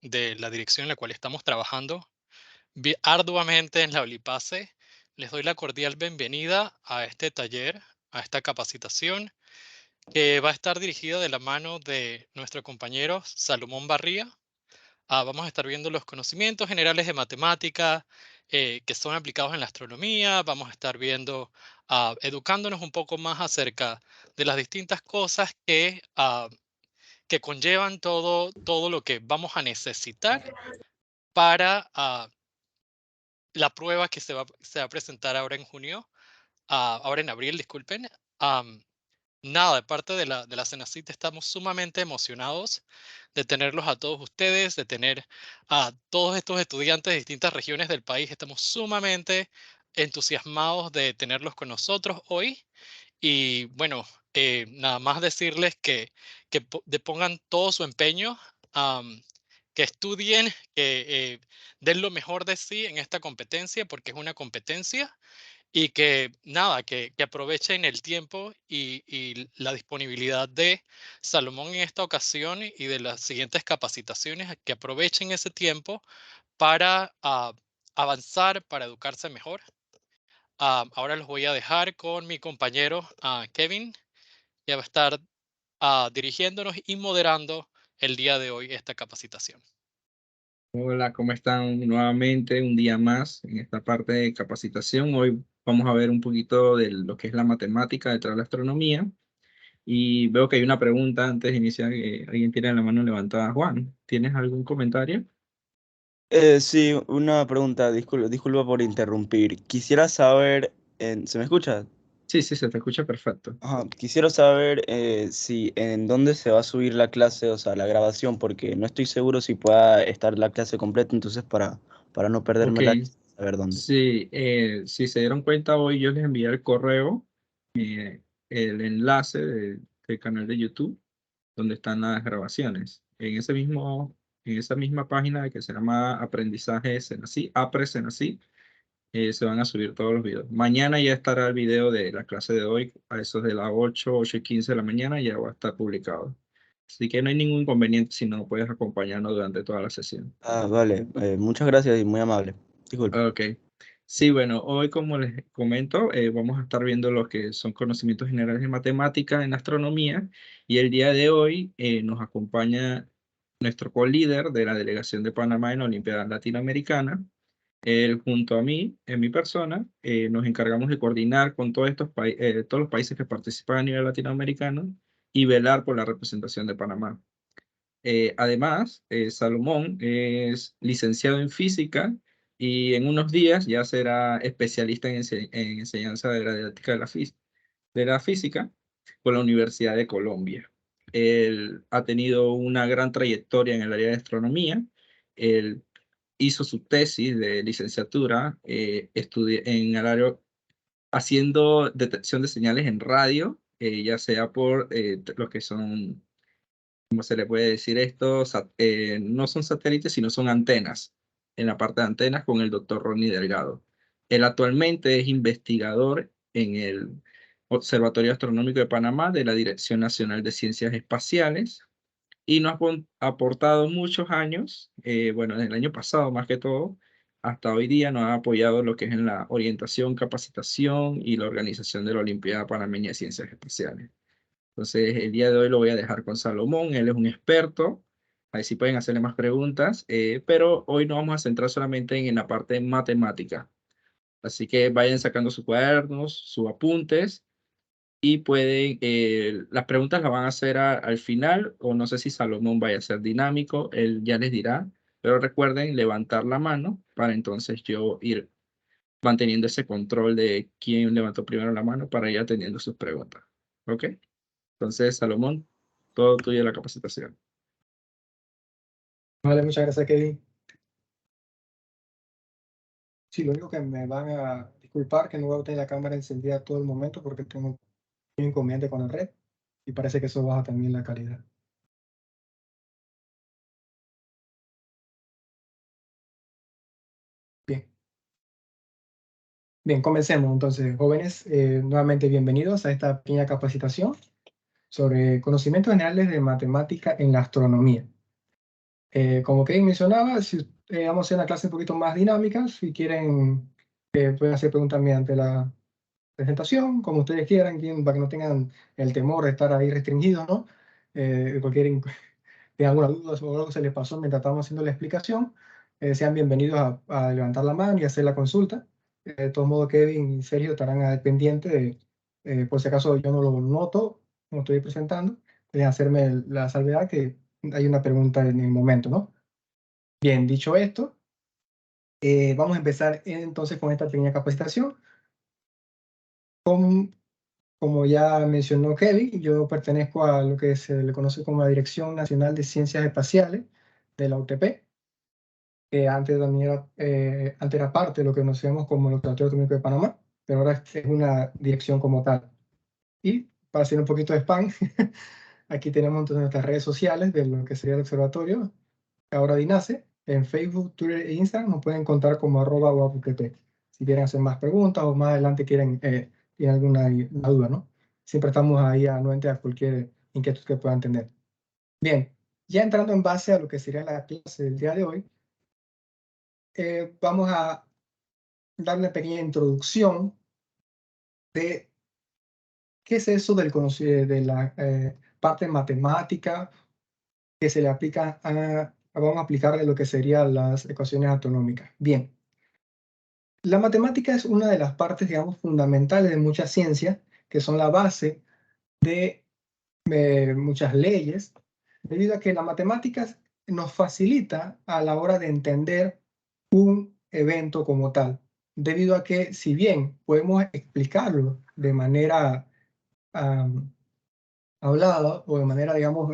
de la dirección en la cual estamos trabajando arduamente en la Olipase. Les doy la cordial bienvenida a este taller, a esta capacitación que va a estar dirigida de la mano de nuestro compañero Salomón Barría. Vamos a estar viendo los conocimientos generales de matemática que son aplicados en la astronomía. Vamos a estar viendo, educándonos un poco más acerca de las distintas cosas que conllevan todo lo que vamos a necesitar para la prueba que se va a presentar ahora en junio, ahora en abril, disculpen. Am, Nada, de parte de la Cenacit estamos sumamente emocionados de tenerlos a todos ustedes, de tener a todos estos estudiantes de distintas regiones del país. Estamos sumamente entusiasmados de tenerlos con nosotros hoy. Y bueno, nada más decirles que pongan todo su empeño, que estudien, que den lo mejor de sí en esta competencia, porque es una competencia, y que nada, que aprovechen el tiempo y la disponibilidad de Salomón en esta ocasión y de las siguientes capacitaciones, que aprovechen ese tiempo para avanzar, para educarse mejor. Ahora los voy a dejar con mi compañero Kevin, que va a estar dirigiéndonos y moderando el día de hoy esta capacitación. Hola, ¿cómo están? Nuevamente un día más en esta parte de capacitación. Hoy vamos a ver un poquito de lo que es la matemática detrás de la astronomía. Y veo que hay una pregunta antes de iniciar, que alguien tiene la mano levantada. Juan, ¿tienes algún comentario? Sí, una pregunta, disculpa por interrumpir. Quisiera saber, ¿se me escucha? Sí, sí, se te escucha perfecto. Ajá, quisiera saber si en dónde se va a subir la clase, o sea, la grabación, porque no estoy seguro si pueda estar la clase completa, entonces para no Ok, perdérmela, saber dónde. sí, si se dieron cuenta hoy yo les envié el correo, eh, el enlace del canal de YouTube, donde están las grabaciones. En esa misma página que se llama Aprendizaje Senasí, Apre Senasí, se van a subir todos los videos. Mañana ya estará el video de la clase de hoy, a eso de las 8:15 de la mañana, ya va a estar publicado. Así que no hay ningún inconveniente si no puedes acompañarnos durante toda la sesión. Ah, vale, muchas gracias y muy amable. Disculpe. Ok. Sí, bueno, hoy como les comento, vamos a estar viendo lo que son conocimientos generales de matemática en astronomía y el día de hoy nos acompaña nuestro co-líder de la delegación de Panamá en la Olimpiada Latinoamericana. Él junto a mí, en mi persona, nos encargamos de coordinar con todos los países que participan a nivel latinoamericano y velar por la representación de Panamá. Además, Salomón es licenciado en física y en unos días ya será especialista en enseñanza de la didáctica de la física por la Universidad de Colombia. Él ha tenido una gran trayectoria en el área de astronomía. Él hizo su tesis de licenciatura en el área haciendo detección de señales en radio, ya sea por lo que son, ¿cómo se le puede decir esto? No son satélites, sino son antenas, en la parte de antenas con el doctor Ronnie Delgado. Él actualmente es investigador en el Observatorio Astronómico de Panamá de la Dirección Nacional de Ciencias Espaciales y nos ha aportado muchos años, bueno, en el año pasado más que todo, hasta hoy día nos ha apoyado lo que es en la orientación, capacitación y la organización de la Olimpiada Panameña de Ciencias Espaciales. Entonces, el día de hoy lo voy a dejar con Salomón, él es un experto, ahí sí pueden hacerle más preguntas, pero hoy nos vamos a centrar solamente en la parte matemática. Así que vayan sacando sus cuadernos, sus apuntes y pueden, las preguntas las van a hacer al final, o no sé si Salomón vaya a ser dinámico, él ya les dirá, pero recuerden levantar la mano para entonces yo ir manteniendo ese control de quién levantó primero la mano para ir atendiendo sus preguntas. ¿Ok? Entonces, Salomón, todo tuyo la capacitación. Vale, muchas gracias, Kevin. Sí, lo único que me van a disculpar que no voy a tener la cámara encendida todo el momento porque tengo un inconveniente con la red y parece que eso baja también la calidad. Bien, bien, comencemos entonces, jóvenes. Nuevamente bienvenidos a esta pequeña capacitación sobre conocimientos generales de matemática en la astronomía. Como Kevin mencionaba, si, vamos a hacer una clase un poquito más dinámica. Si quieren, pueden hacer preguntas mediante la presentación, como ustedes quieran, para que no tengan el temor de estar ahí restringidos, ¿no? Tienen alguna duda o algo se les pasó mientras estábamos haciendo la explicación, sean bienvenidos a levantar la mano y hacer la consulta. De todos modos, Kevin y Sergio estarán al pendiente de, por si acaso yo no lo noto, como estoy presentando, pueden hacerme la salvedad que hay una pregunta en el momento, ¿no? Bien, dicho esto, vamos a empezar entonces con esta pequeña capacitación. Como ya mencionó Kevin, yo pertenezco a lo que se le conoce como la Dirección Nacional de Ciencias Espaciales de la UTP, que antes también antes era parte de lo que conocemos como el Observatorio Atómico de Panamá, pero ahora es una dirección como tal. Y para hacer un poquito de spam, aquí tenemos entonces nuestras redes sociales de lo que sería el observatorio, ahora DINASE, en Facebook, Twitter e Instagram nos pueden encontrar como @UAPUTP. Si quieren hacer más preguntas o más adelante tienen alguna duda, ¿no? Siempre estamos ahí anuentes a cualquier inquietud que puedan tener. Bien, ya entrando en base a lo que sería la clase del día de hoy, vamos a dar una pequeña introducción de qué es eso de la parte matemática que se le aplica vamos a aplicarle lo que serían las ecuaciones astronómicas. Bien, la matemática es una de las partes, digamos, fundamentales de muchas ciencias, que son la base de muchas leyes, debido a que la matemática nos facilita a la hora de entender un evento como tal, debido a que si bien podemos explicarlo de manera hablada o de manera, digamos,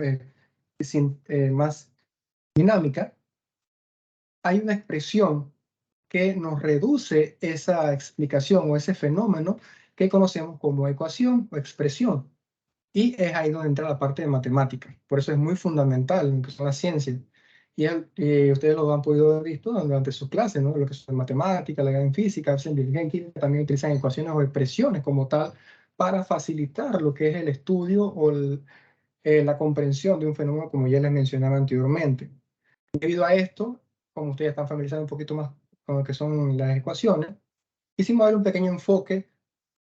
más dinámica, hay una expresión que nos reduce esa explicación o ese fenómeno que conocemos como ecuación o expresión. Y es ahí donde entra la parte de matemática. Por eso es muy fundamental en lo que son las ciencias. Y ustedes lo han podido haber visto durante sus clases, ¿no? Lo que son matemáticas, en física, en química, también utilizan ecuaciones o expresiones como tal para facilitar lo que es el estudio o la comprensión de un fenómeno como ya les mencionaba anteriormente. Debido a esto, como ustedes están familiarizados un poquito más con lo que son las ecuaciones, quisimos dar un pequeño enfoque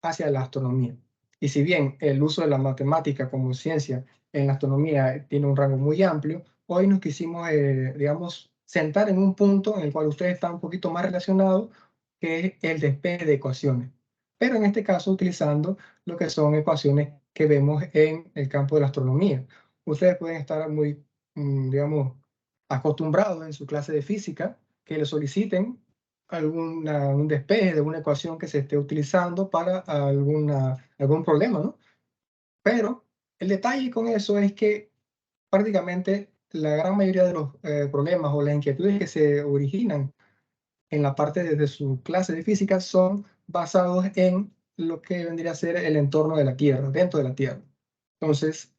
hacia la astronomía. Y si bien el uso de la matemática como ciencia en la astronomía tiene un rango muy amplio, hoy nos quisimos, digamos, sentar en un punto en el cual ustedes están un poquito más relacionados, que es el despeje de ecuaciones. Pero en este caso utilizando lo que son ecuaciones que vemos en el campo de la astronomía. Ustedes pueden estar muy, digamos, acostumbrados en su clase de física que le soliciten un despeje de una ecuación que se esté utilizando para algún problema, ¿no? Pero el detalle con eso es que prácticamente la gran mayoría de los problemas o las inquietudes que se originan en la parte de su clase de física son basados en lo que vendría a ser el entorno de la Tierra, dentro de la Tierra. Entonces,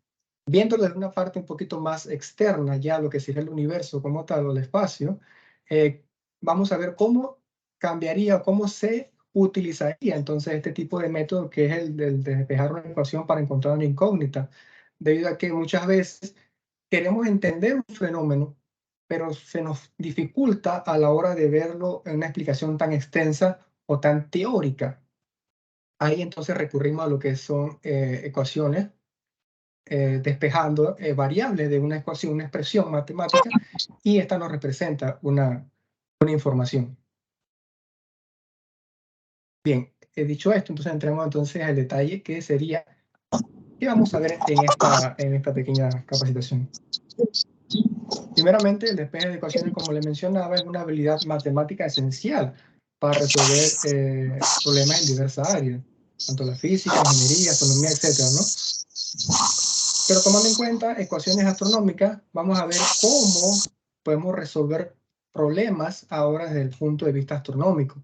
viéndolo desde una parte un poquito más externa, ya lo que sería el universo como tal o el espacio, vamos a ver cómo cambiaría, cómo se utilizaría entonces este tipo de método que es el de despejar una ecuación para encontrar una incógnita, debido a que muchas veces queremos entender un fenómeno, pero se nos dificulta a la hora de verlo en una explicación tan extensa o tan teórica. Ahí entonces recurrimos a lo que son ecuaciones, despejando variables de una ecuación, una expresión matemática, y esta nos representa una información. Bien, dicho esto, entonces entremos entonces al detalle que sería, ¿qué vamos a ver en esta pequeña capacitación? Primeramente, el despeje de ecuaciones, como le mencionaba, es una habilidad matemática esencial para resolver problemas en diversas áreas, tanto la física, ingeniería, astronomía, etcétera, ¿no? Pero tomando en cuenta ecuaciones astronómicas, vamos a ver cómo podemos resolver problemas ahora desde el punto de vista astronómico.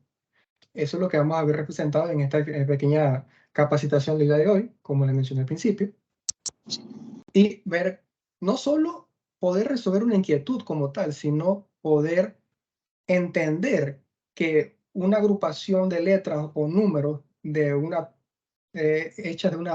Eso es lo que vamos a ver representado en esta pequeña capacitación del día de hoy, como le mencioné al principio, y ver no solo poder resolver una inquietud como tal, sino poder entender que una agrupación de letras o números de hechas de un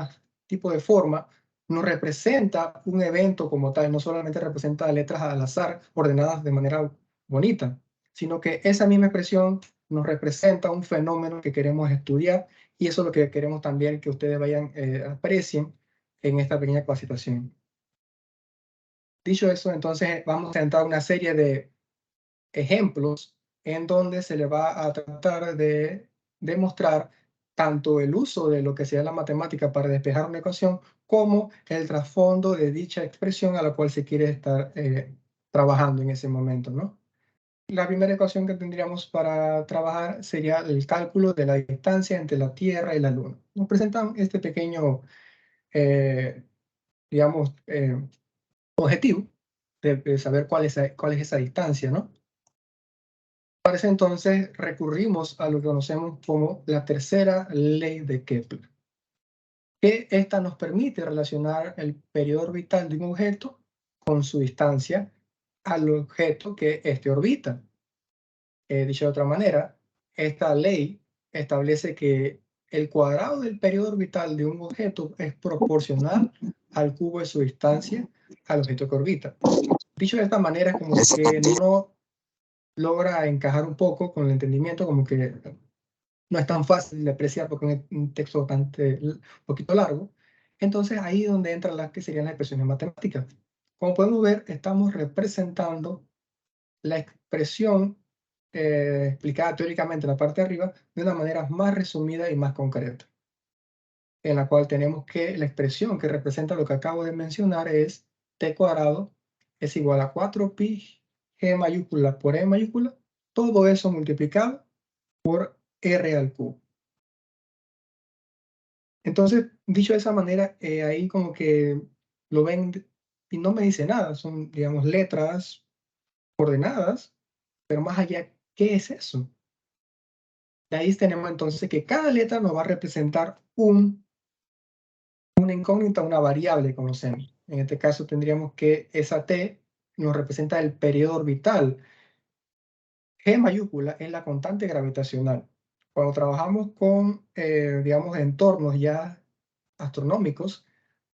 tipo de forma nos representa un evento como tal, no solamente representa letras al azar ordenadas de manera bonita, sino que esa misma expresión nos representa un fenómeno que queremos estudiar, y eso es lo que queremos también que ustedes vayan, aprecien en esta pequeña capacitación. Dicho eso, entonces vamos a entrar a una serie de ejemplos en donde se le va a tratar de demostrar tanto el uso de lo que sea la matemática para despejar una ecuación, como el trasfondo de dicha expresión a la cual se quiere estar trabajando en ese momento, ¿no? La primera ecuación que tendríamos para trabajar sería el cálculo de la distancia entre la Tierra y la Luna. Nos presentan este pequeño, digamos, objetivo de saber cuál es esa distancia, ¿no? Para ese entonces recurrimos a lo que conocemos como la tercera ley de Kepler, que esta nos permite relacionar el periodo orbital de un objeto con su distancia al objeto que éste orbita. Dicho de otra manera, esta ley establece que el cuadrado del periodo orbital de un objeto es proporcional al cubo de su distancia al objeto que orbita. Dicho de esta manera, es como que no logra encajar un poco con el entendimiento, como que no es tan fácil de apreciar porque es un texto bastante poquito largo. Entonces ahí es donde entran las que serían las expresiones matemáticas. Como podemos ver, estamos representando la expresión explicada teóricamente en la parte de arriba de una manera más resumida y más concreta, en la cual tenemos que la expresión que representa lo que acabo de mencionar es t cuadrado es igual a 4pi g mayúscula por e mayúscula, todo eso multiplicado por r al cubo. Entonces, dicho de esa manera, ahí como que lo ven y no me dice nada, son, digamos, letras ordenadas, pero más allá, ¿qué es eso? De ahí tenemos entonces que cada letra nos va a representar una incógnita, una variable, conocemos. En este caso tendríamos que esa t nos representa el periodo orbital. G mayúscula es la constante gravitacional. Cuando trabajamos con, digamos, entornos ya astronómicos,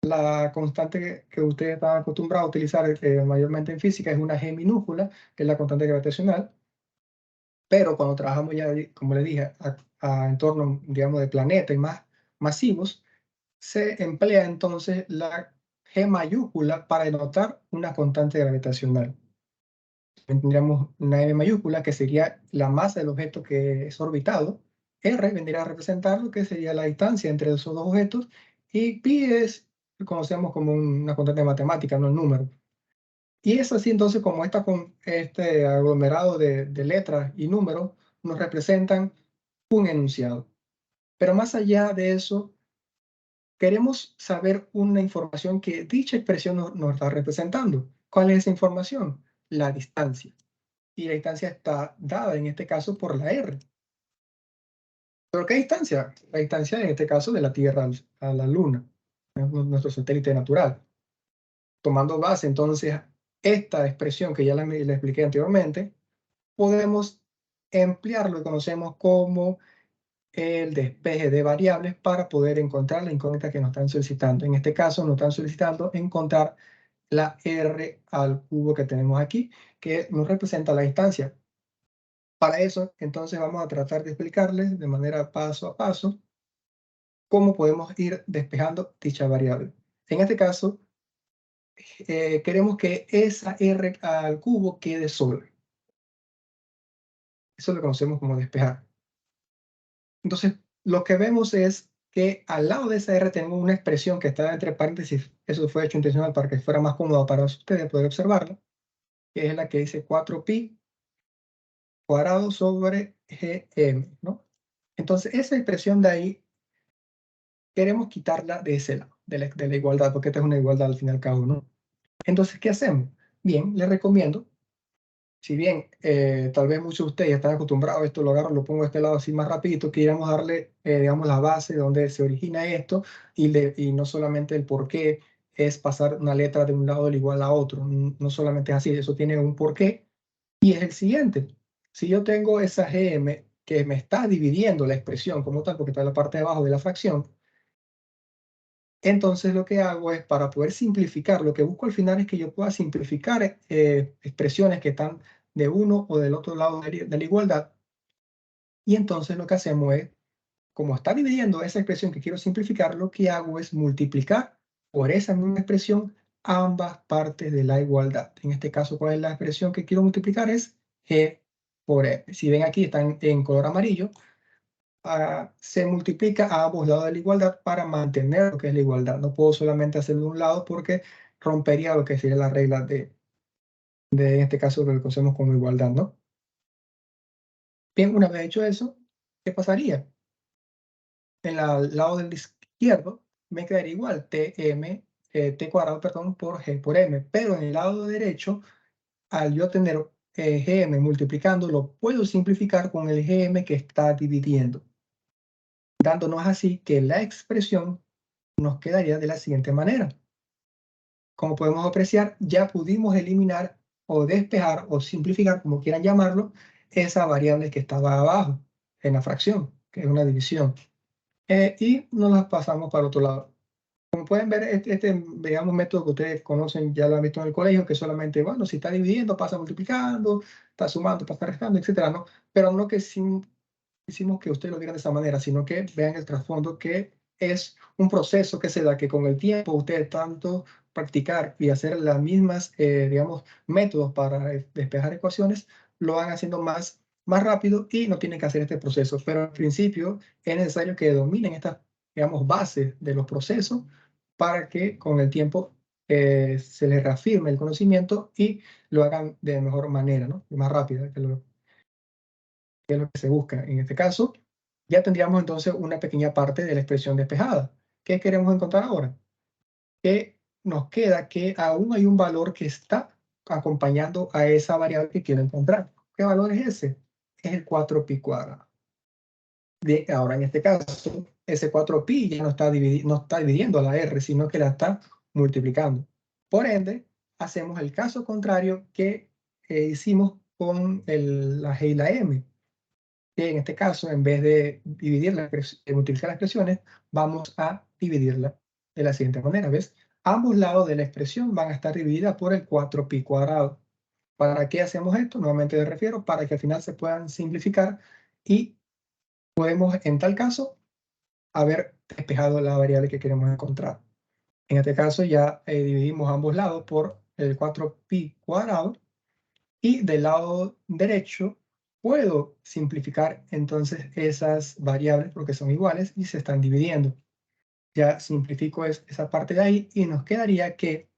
la constante que ustedes están acostumbrados a utilizar mayormente en física es una G minúscula, que es la constante gravitacional. Pero cuando trabajamos ya, como les dije, a entornos, digamos, de planeta y más masivos, se emplea entonces la G mayúscula para denotar una constante gravitacional. Tendríamos una M mayúscula, que sería la masa del objeto que es orbitado. R vendría a representar lo que sería la distancia entre esos dos objetos. Y pi es, lo conocemos como una constante matemática, no el número. Y es así entonces como este aglomerado de letras y números nos representan un enunciado. Pero más allá de eso, queremos saber una información que dicha expresión nos está representando. ¿Cuál es esa información? La distancia. Y la distancia está dada en este caso por la R. ¿Pero qué distancia? La distancia en este caso de la Tierra a la Luna, nuestro satélite natural. Tomando base entonces esta expresión que ya le expliqué anteriormente, podemos emplear lo que conocemos como el despeje de variables para poder encontrar la incógnita que nos están solicitando. En este caso nos están solicitando encontrar la R al cubo que tenemos aquí, que nos representa la distancia. Para eso, entonces, vamos a tratar de explicarles de manera paso a paso cómo podemos ir despejando dicha variable. En este caso, queremos que esa R al cubo quede sola. Eso lo conocemos como despejar. Entonces, lo que vemos es que al lado de esa R tenemos una expresión que está entre paréntesis. Eso fue hecho intencional para que fuera más cómodo para ustedes poder observarla, que es la que dice 4pi cuadrado sobre gm, ¿no? Entonces, esa expresión de ahí queremos quitarla de ese lado, de la igualdad, porque esta es una igualdad al fin y al cabo, ¿no? Entonces, ¿qué hacemos? Bien, les recomiendo, si bien tal vez muchos de ustedes ya están acostumbrados a esto, lo agarro, lo pongo de este lado así más rapidito, queríamos darle, digamos, la base de donde se origina esto, y no solamente el por qué es pasar una letra de un lado del igual a otro, no solamente es así, eso tiene un porqué, y es el siguiente. Si yo tengo esa gm que me está dividiendo la expresión como tal, porque está en la parte de abajo de la fracción, Entonces lo que hago es, para poder simplificar, lo que busco al final es que yo pueda simplificar expresiones que están de uno o del otro lado de la igualdad. Y entonces lo que hacemos es, como está dividiendo esa expresión que quiero simplificar, lo que hago es multiplicar por esa misma expresión ambas partes de la igualdad. En este caso, ¿cuál es la expresión que quiero multiplicar? Es G por M. Si ven aquí, están en color amarillo. Se multiplica a ambos lados de la igualdad para mantener lo que es la igualdad. No puedo solamente hacerlo de un lado porque rompería lo que sería la regla en este caso, lo que conocemos como igualdad, ¿no? Bien, una vez hecho eso, ¿qué pasaría? En el lado del izquierdo me quedaría igual, t cuadrado, perdón, por g por m. Pero en el lado derecho, al yo tener gm multiplicando, lo puedo simplificar con el gm que está dividiendo, dándonos así que la expresión nos quedaría de la siguiente manera. Como podemos apreciar, ya pudimos eliminar o despejar o simplificar, como quieran llamarlo, esa variable que estaba abajo en la fracción, que es una división. Y nos las pasamos para otro lado. Como pueden ver, digamos, método que ustedes conocen, ya lo han visto en el colegio, que solamente, bueno, si está dividiendo, pasa multiplicando, está sumando, pasa restando, etcétera, ¿no? Pero no que hicimos que ustedes lo vieran de esa manera, sino que vean el trasfondo, que es un proceso que se da, que con el tiempo ustedes tanto practicar y hacer las mismas, digamos, métodos para despejar ecuaciones, lo van haciendo más rápido y no tienen que hacer este proceso. Pero al principio es necesario que dominen estas, digamos, bases de los procesos para que con el tiempo se les reafirme el conocimiento y lo hagan de mejor manera, ¿no? Y más rápida, que es lo que se busca. En este caso, ya tendríamos entonces una pequeña parte de la expresión despejada. ¿Qué queremos encontrar ahora? Que nos queda que aún hay un valor que está acompañando a esa variable que quiero encontrar. ¿Qué valor es ese? Es el 4pi cuadrado. Ahora, en este caso, ese 4pi ya no está dividiendo a la r, sino que la está multiplicando. Por ende, hacemos el caso contrario que hicimos con la g y la m. Que en este caso, en vez de multiplicar las expresiones, vamos a dividirla de la siguiente manera. ¿Ves? Ambos lados de la expresión van a estar divididas por el 4pi cuadrado. ¿Para qué hacemos esto? Nuevamente me refiero para que al final se puedan simplificar y podemos, en tal caso, haber despejado la variable que queremos encontrar. En este caso ya dividimos ambos lados por el 4pi cuadrado y del lado derecho puedo simplificar entonces esas variables porque son iguales y se están dividiendo. Ya simplifico esa parte de ahí y nos quedaría que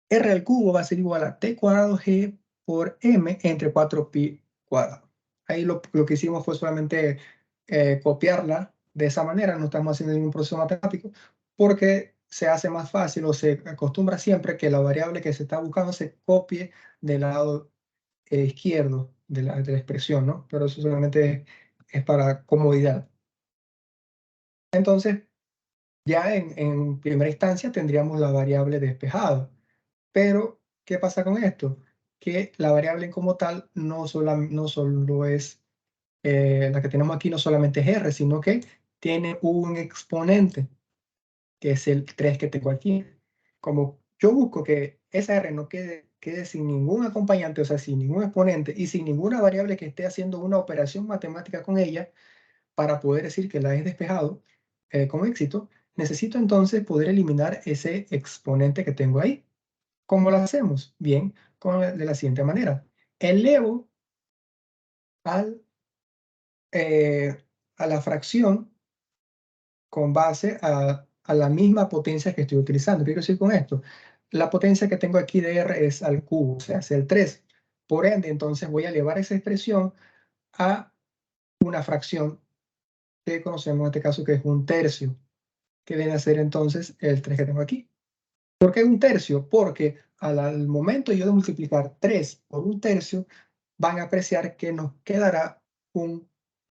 r al cubo va a ser igual a t cuadrado g por m entre 4pi cuadrado. Ahí lo que hicimos fue solamente copiarla de esa manera, no estamos haciendo ningún proceso matemático, porque se hace más fácil o se acostumbra siempre que la variable que se está buscando se copie del lado izquierdo de la expresión, ¿no? Pero eso solamente es para comodidad. Entonces, ya en primera instancia tendríamos la variable despejada. Pero, ¿qué pasa con esto? Que la variable como tal no solo es, la que tenemos aquí no solamente es r, sino que tiene un exponente, que es el 3 que tengo aquí. Como yo busco que esa r no quede sin ningún acompañante, o sea, sin ningún exponente y sin ninguna variable que esté haciendo una operación matemática con ella, para poder decir que la he despejado con éxito, necesito entonces poder eliminar ese exponente que tengo ahí. ¿Cómo lo hacemos? Bien, de la siguiente manera. Elevo a la fracción con base a la misma potencia que estoy utilizando. ¿Qué quiero decir con esto? La potencia que tengo aquí de r es al cubo, o sea, es el 3. Por ende, entonces voy a elevar esa expresión a una fracción que conocemos en este caso que es un tercio, que viene a ser entonces el 3 que tengo aquí. ¿Por qué un tercio? Porque al momento yo de multiplicar 3 por un tercio, van a apreciar que nos quedará un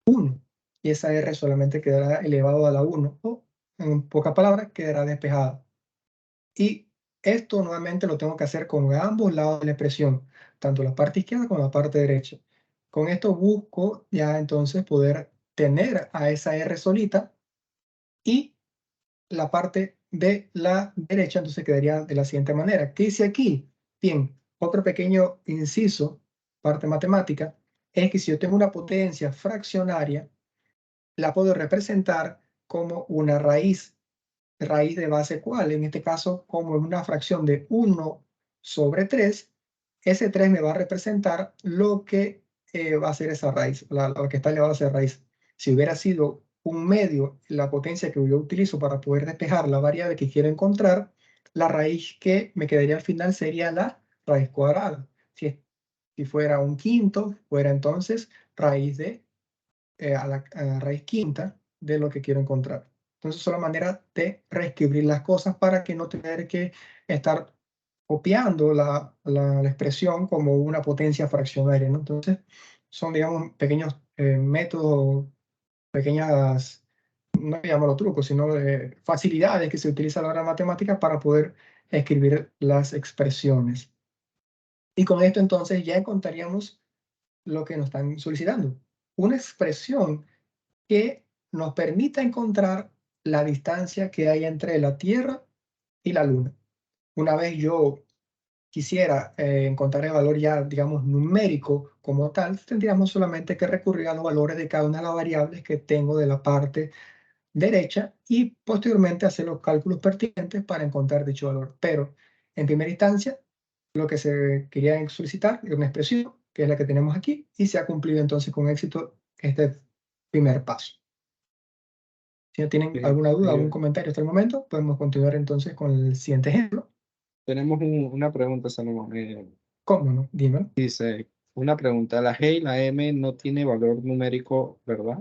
1. Y esa R solamente quedará elevado a la 1, o en pocas palabras, quedará despejada. Y esto nuevamente lo tengo que hacer con ambos lados de la expresión, tanto la parte izquierda como la parte derecha. Con esto busco ya entonces poder tener a esa R solita y la parte de la derecha entonces quedaría de la siguiente manera. ¿Qué dice aquí? Bien, otro pequeño inciso, parte matemática, es que si yo tengo una potencia fraccionaria, la puedo representar como una raíz. ¿Raíz de base cuál? En este caso, como es una fracción de 1 sobre 3, ese 3 me va a representar lo que va a ser esa raíz, lo que está elevado a esa raíz. Si hubiera sido un medio, la potencia que yo utilizo para poder despejar la variable que quiero encontrar, la raíz que me quedaría al final sería la raíz cuadrada. Si fuera un quinto, fuera entonces raíz de a la raíz quinta de lo que quiero encontrar. Entonces, es una manera de reescribir las cosas para que no tener que estar copiando la expresión como una potencia fraccionaria, ¿no? Entonces, son, digamos, pequeños métodos, pequeñas, no llamarlo trucos, sino facilidades que se utilizan a la hora de matemáticas para poder escribir las expresiones. Y con esto, entonces, ya encontraríamos lo que nos están solicitando. Una expresión que nos permita encontrar la distancia que hay entre la Tierra y la Luna. Una vez yo quisiera encontrar el valor ya, digamos, numérico como tal, tendríamos solamente que recurrir a los valores de cada una de las variables que tengo de la parte derecha y posteriormente hacer los cálculos pertinentes para encontrar dicho valor. Pero en primera instancia, lo que se quería solicitar es una expresión, que es la que tenemos aquí, y se ha cumplido entonces con éxito este primer paso. Si no tienen alguna duda, algún comentario hasta el momento, podemos continuar entonces con el siguiente ejemplo. Tenemos una pregunta, Salomón. ¿Cómo no? Dímelo. Dice, una pregunta, la G y la M no tiene valor numérico, ¿verdad?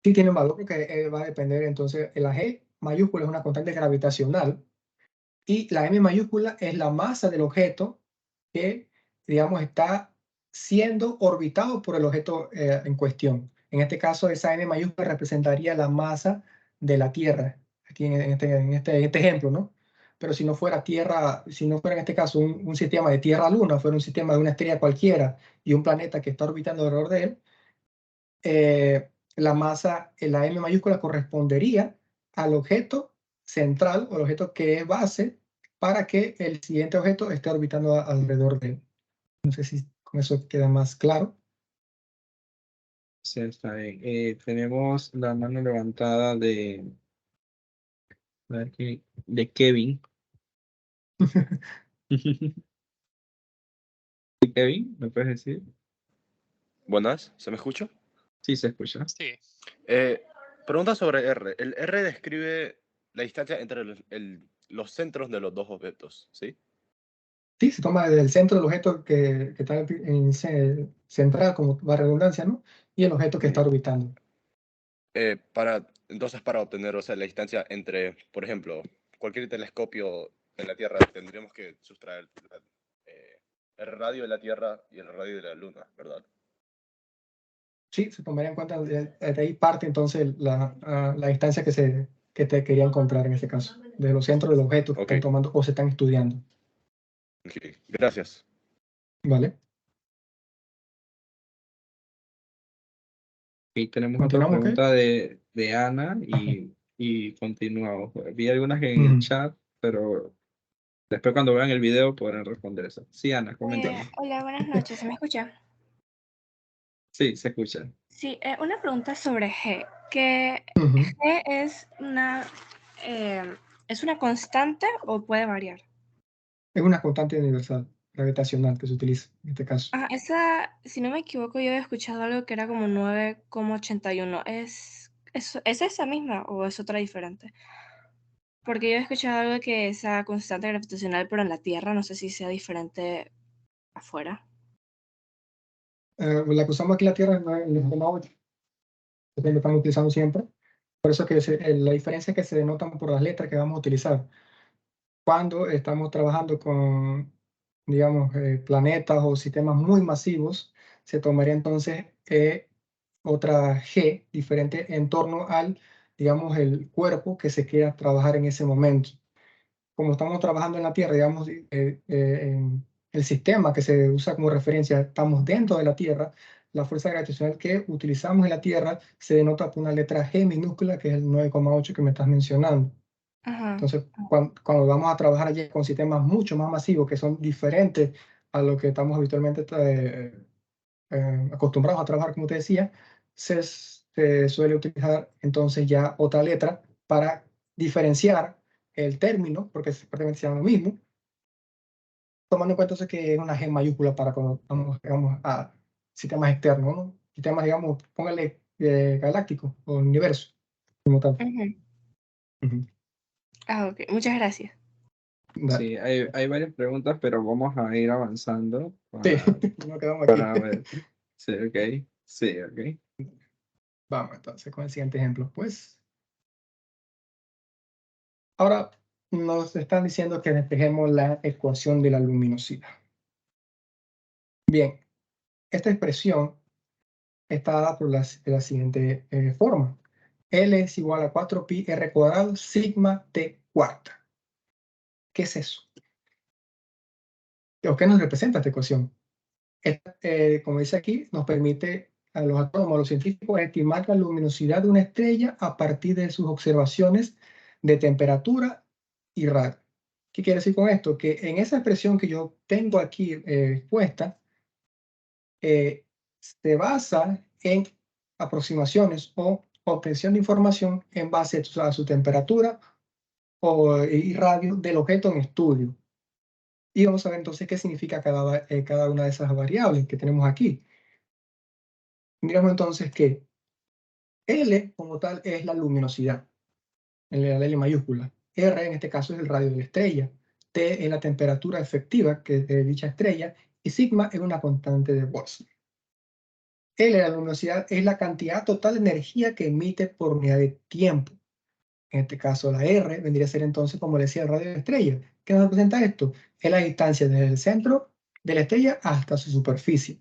Sí tienen valor porque va a depender entonces, la G mayúscula es una constante gravitacional y la M mayúscula es la masa del objeto que, digamos, está siendo orbitado por el objeto en cuestión. En este caso, esa M mayúscula representaría la masa de la Tierra, aquí en este ejemplo, ¿no? Pero si no fuera Tierra, si no fuera en este caso un sistema de Tierra-Luna, fuera un sistema de una estrella cualquiera y un planeta que está orbitando alrededor de él, la masa, la M mayúscula correspondería al objeto central o el objeto que es base para que el siguiente objeto esté orbitando alrededor de él. No sé si con eso queda más claro. Sí, está bien. Tenemos la mano levantada de Kevin. Kevin, ¿me puedes decir? Buenas, ¿se me escucha? Sí, se escucha. Sí. Pregunta sobre R. El R describe la distancia entre los centros de los dos objetos, ¿sí? Sí, se toma desde el centro del objeto que está central, como la redundancia, ¿no? Y el objeto que está orbitando. Entonces, para obtener, o sea, la distancia entre, por ejemplo, cualquier telescopio en la Tierra, tendríamos que sustraer el radio de la Tierra y el radio de la Luna, ¿verdad? Sí, se tomaría en cuenta, de ahí parte entonces la distancia que te quería encontrar en este caso, de los centros del objeto que Ok. están tomando o se están estudiando. Ok, gracias. ¿Vale? Y tenemos otra ¿Continuamos, qué? pregunta de Ana y continuamos. Vi algunas en el chat, pero después cuando vean el video podrán responder eso. Sí, Ana, coméntame. Hola, buenas noches, ¿se me escucha? Sí, se escucha. Sí, una pregunta sobre G, que Ujú. G ¿es una constante o puede variar? Es una constante universal, gravitacional, que se utiliza en este caso. Ah, esa, si no me equivoco, yo había escuchado algo que era como 9,81. ¿Es esa misma o es otra diferente? Porque yo he escuchado algo que esa constante gravitacional, pero en la Tierra, no sé si sea diferente afuera. La que usamos aquí en la Tierra es 9,8, es lo que estamos utilizando siempre. Por eso que la diferencia es que se denotan por las letras que vamos a utilizar. Cuando estamos trabajando con, digamos, planetas o sistemas muy masivos, se tomaría entonces otra G diferente en torno al, digamos, el cuerpo que se quiera trabajar en ese momento. Como estamos trabajando en la Tierra, digamos, en el sistema que se usa como referencia, estamos dentro de la Tierra, la fuerza gravitacional que utilizamos en la Tierra se denota por una letra G minúscula, que es el 9,8 que me estás mencionando. Ajá. Entonces, cuando vamos a trabajar allí con sistemas mucho más masivos, que son diferentes a lo que estamos habitualmente acostumbrados a trabajar, como te decía, se suele utilizar entonces ya otra letra para diferenciar el término, porque prácticamente se llama lo mismo, tomando en cuenta entonces que es una G mayúscula para cuando vamos, digamos, a sistemas externos, ¿no? Sistemas, digamos, póngale galácticos o universo, como tal. Ujú. Ujú. Ah, ok. Muchas gracias. Dale. Sí, hay varias preguntas, pero vamos a ir avanzando Sí, para, nos quedamos aquí. para ver. Sí, ok. Sí, ok. Vamos entonces con el siguiente ejemplo. Pues ahora nos están diciendo que despejemos la ecuación de la luminosidad. Bien, esta expresión está dada por de la siguiente forma. L es igual a 4pi r cuadrado sigma t cuarta. ¿Qué es eso? ¿O qué nos representa esta ecuación? Como dice aquí, nos permite a los astrónomos, a los científicos, estimar la luminosidad de una estrella a partir de sus observaciones de temperatura y radio. ¿Qué quiere decir con esto? Que en esa expresión que yo tengo aquí puesta, se basa en aproximaciones o obtención de información en base a su temperatura y radio del objeto en estudio. Y vamos a ver entonces qué significa cada una de esas variables que tenemos aquí. Miramos entonces que L como tal es la luminosidad, la L mayúscula. R en este caso es el radio de la estrella. T es la temperatura efectiva de dicha estrella. Y sigma es una constante de Boltzmann. L, la luminosidad, es la cantidad total de energía que emite por unidad de tiempo. En este caso, la R vendría a ser entonces, como le decía, el radio de la estrella. ¿Qué nos representa esto? Es la distancia desde el centro de la estrella hasta su superficie,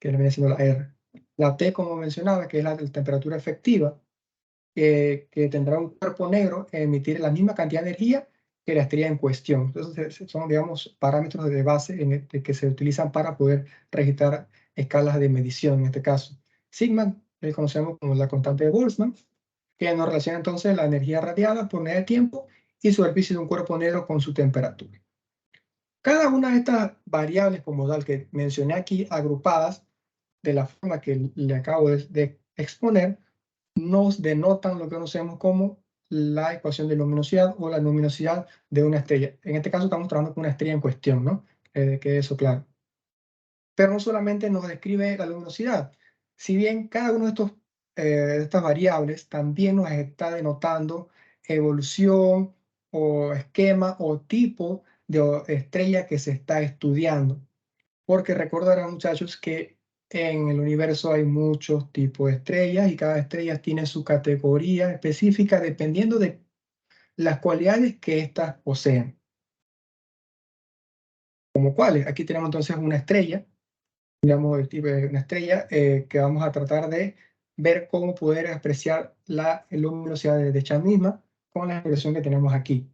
que viene siendo la R. La T, como mencionaba, que es la temperatura efectiva, que tendrá un cuerpo negro e emitir la misma cantidad de energía que la estrella en cuestión. Entonces, son, digamos, parámetros de base que se utilizan para poder registrar escalas de medición, en este caso. Sigma, que conocemos como la constante de Boltzmann, que nos relaciona entonces la energía radiada por unidad de tiempo y superficie de un cuerpo negro con su temperatura. Cada una de estas variables como tal que mencioné aquí, agrupadas de la forma que le acabo de exponer, nos denotan lo que conocemos como la ecuación de luminosidad o la luminosidad de una estrella. En este caso estamos trabajando con una estrella en cuestión, ¿no? Que eso, claro. Pero no solamente nos describe la luminosidad, si bien cada uno de estas variables también nos está denotando evolución o esquema o tipo de estrella que se está estudiando. Porque recordarán, muchachos, que en el universo hay muchos tipos de estrellas y cada estrella tiene su categoría específica dependiendo de las cualidades que éstas poseen. ¿Como cuáles? Aquí tenemos entonces una estrella, digamos, el tipo de una estrella que vamos a tratar de ver cómo poder apreciar la luminosidad de esta misma con la expresión que tenemos aquí.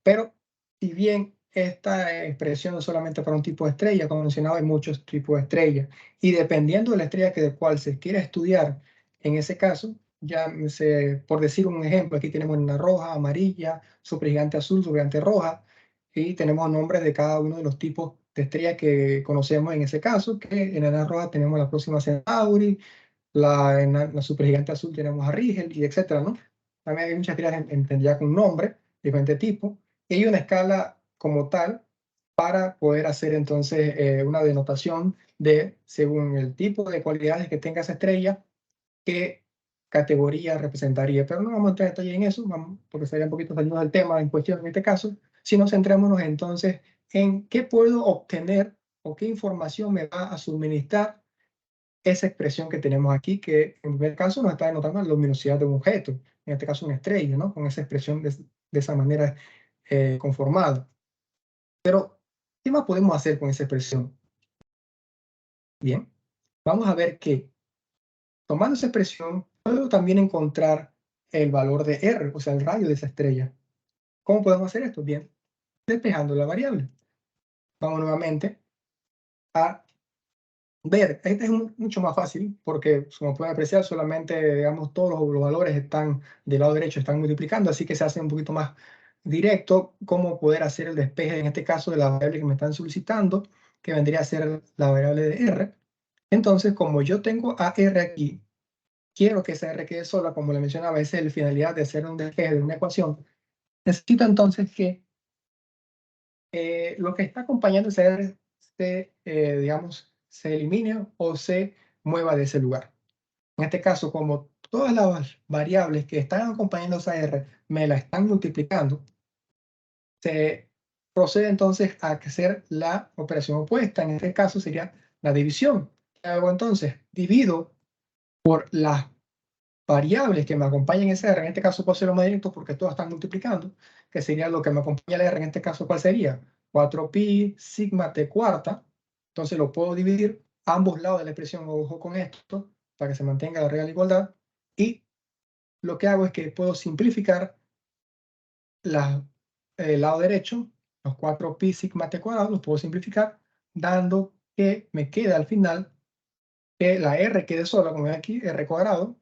Pero si bien esta expresión es solamente para un tipo de estrella, como mencionaba, hay muchos tipos de estrellas. Y dependiendo de la estrella de cual se quiera estudiar, en ese caso, ya por decir un ejemplo, aquí tenemos una roja, amarilla, supergigante azul, supergigante roja, y tenemos nombres de cada uno de los tipos de estrellas que conocemos en ese caso, que en la roja tenemos la Próxima Centauri, en la supergigante azul tenemos a Rigel, y etcétera, ¿no? También hay muchas estrellas ya con nombre, diferente tipo, y hay una escala como tal para poder hacer entonces una denotación de, según el tipo de cualidades que tenga esa estrella, qué categoría representaría. Pero no vamos a entrar en detalle en eso, porque sería un poquito saliendo del tema en cuestión en este caso, sino centrémonos entonces en qué puedo obtener o qué información me va a suministrar esa expresión que tenemos aquí, que en primer caso nos está denotando la luminosidad de un objeto, en este caso una estrella, ¿no? Con esa expresión de esa manera conformada. Pero, ¿qué más podemos hacer con esa expresión? Bien, vamos a ver que tomando esa expresión, puedo también encontrar el valor de R, o sea, el radio de esa estrella. ¿Cómo podemos hacer esto? Bien, despejando la variable. Vamos nuevamente a ver, este es mucho más fácil porque, como pueden apreciar, solamente, digamos, todos los valores están del lado derecho, están multiplicando, así que se hace un poquito más directo cómo poder hacer el despeje, en este caso, de la variable que me están solicitando, que vendría a ser la variable de R. Entonces, como yo tengo a R aquí, quiero que esa R quede sola, como le mencionaba, esa es la finalidad de hacer un despeje de una ecuación. Necesito entonces que lo que está acompañando esa R digamos, se elimine o se mueva de ese lugar. En este caso, como todas las variables que están acompañando esa R me la están multiplicando, se procede entonces a hacer la operación opuesta. En este caso sería la división. ¿Qué hago entonces? Divido por las variables que me acompañan esa R. En este caso puedo hacerlo más directo porque todas están multiplicando, que sería lo que me acompaña la R. En este caso, ¿cuál sería? 4pi sigma t cuarta. Entonces lo puedo dividir ambos lados de la expresión. Ojo con esto, para que se mantenga la regla de igualdad. Y lo que hago es que puedo simplificar el lado derecho, los 4pi sigma t cuadrado, los puedo simplificar, dando que me queda al final que la R quede sola, como ven aquí, R cuadrado,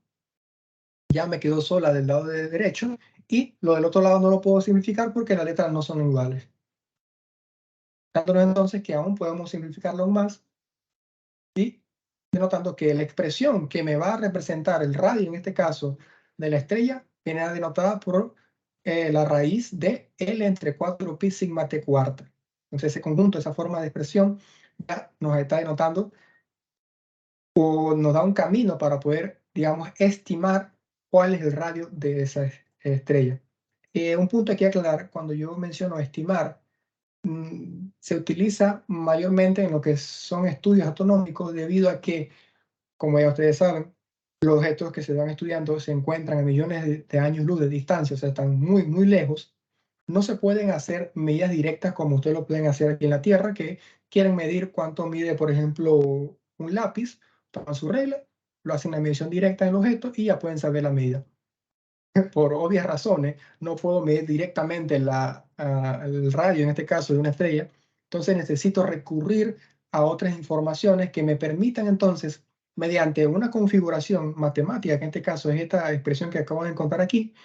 ya me quedó sola del lado derecho, y lo del otro lado no lo puedo simplificar porque las letras no son iguales. Dándonos entonces que aún podemos simplificarlo aún más, y denotando que la expresión que me va a representar el radio, en este caso, de la estrella, viene denotada por la raíz de L entre 4pi sigma t cuarta. Entonces ese conjunto, esa forma de expresión, ya nos está denotando o nos da un camino para poder, digamos, estimar cuál es el radio de esa estrella. Un punto aquí a aclarar, cuando yo menciono estimar, se utiliza mayormente en lo que son estudios astronómicos debido a que, como ya ustedes saben, los objetos que se van estudiando se encuentran a millones de años luz de distancia, o sea, están muy, muy lejos. No se pueden hacer medidas directas como ustedes lo pueden hacer aquí en la Tierra, que quieren medir cuánto mide, por ejemplo, un lápiz, toman su regla, lo hacen la medición directa del objeto y ya pueden saber la medida. Por obvias razones, no puedo medir directamente el radio, en este caso, de una estrella. Entonces necesito recurrir a otras informaciones que me permitan entonces, mediante una configuración matemática, que en este caso es esta expresión que acabo de encontrar aquí,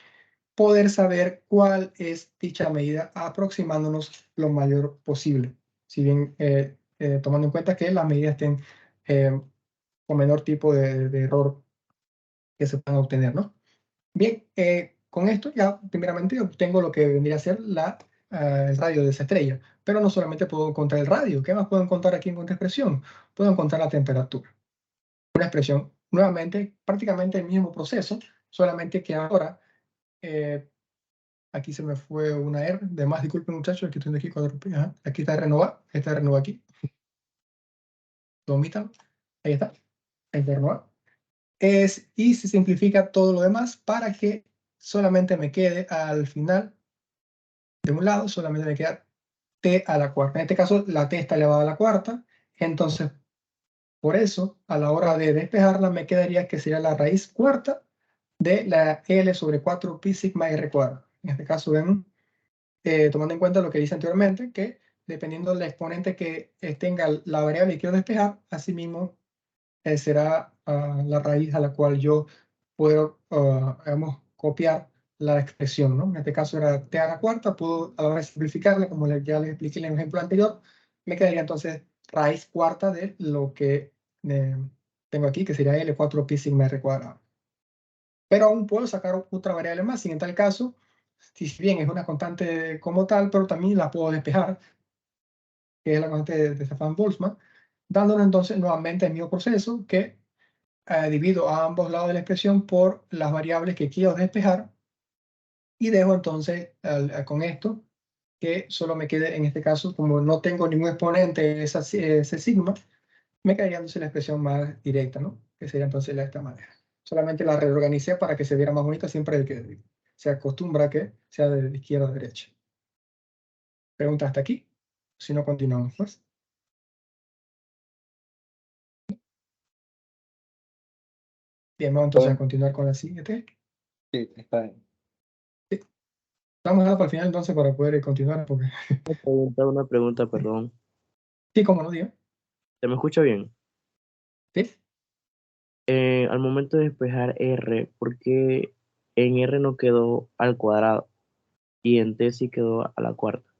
poder saber cuál es dicha medida aproximándonos lo mayor posible. Si bien tomando en cuenta que las medidas estén con menor tipo de error que se puedan obtener, ¿no? Bien, con esto ya primeramente obtengo lo que vendría a ser el radio de esa estrella. Pero no solamente puedo encontrar el radio. ¿Qué más puedo encontrar aquí en otra expresión? Puedo encontrar la temperatura. Una expresión, nuevamente, prácticamente el mismo proceso, solamente que ahora, aquí se me fue una R, de más disculpen muchachos, aquí estoy aquí, aquí está renovar, esta renova aquí. Omítalo. Ahí está, ahí está renovar. Y se simplifica todo lo demás para que solamente me quede al final de un lado, solamente me queda t a la cuarta. En este caso, la t está elevada a la cuarta. Entonces, por eso, a la hora de despejarla, me quedaría que sería la raíz cuarta de la L sobre 4pi sigma r cuadrado. En este caso, ven, tomando en cuenta lo que dice anteriormente, que dependiendo del exponente que tenga la variable que quiero despejar, asimismo será la raíz a la cual yo puedo, digamos, copiar la expresión, ¿no? En este caso era t a la cuarta, puedo a la hora de simplificarla, como ya les expliqué en el ejemplo anterior, me quedaría entonces raíz cuarta de lo que tengo aquí, que sería L4pi sigma r cuadrado. Pero aún puedo sacar otra variable más, y en tal caso, si bien es una constante como tal, pero también la puedo despejar, que es la constante de Stefan-Boltzmann, dándole entonces nuevamente el mismo proceso que divido a ambos lados de la expresión por las variables que quiero despejar y dejo entonces con esto que solo me quede, en este caso, como no tengo ningún exponente ese sigma, me quedaría entonces la expresión más directa, ¿no? Que sería entonces de esta manera. Solamente la reorganicé para que se viera más bonita, siempre que se acostumbra a que sea de izquierda a derecha. Pregunta hasta aquí, si no continuamos pues. Bien, vamos entonces a continuar con la siguiente. Sí, está bien. Vamos a dejarlo para el final entonces para poder continuar, porque Una pregunta, perdón. sí, como no digo. ¿Se me escucha bien? ¿Sí? Al momento de despejar R, ¿por qué en R no quedó al cuadrado y en T sí quedó a la cuarta?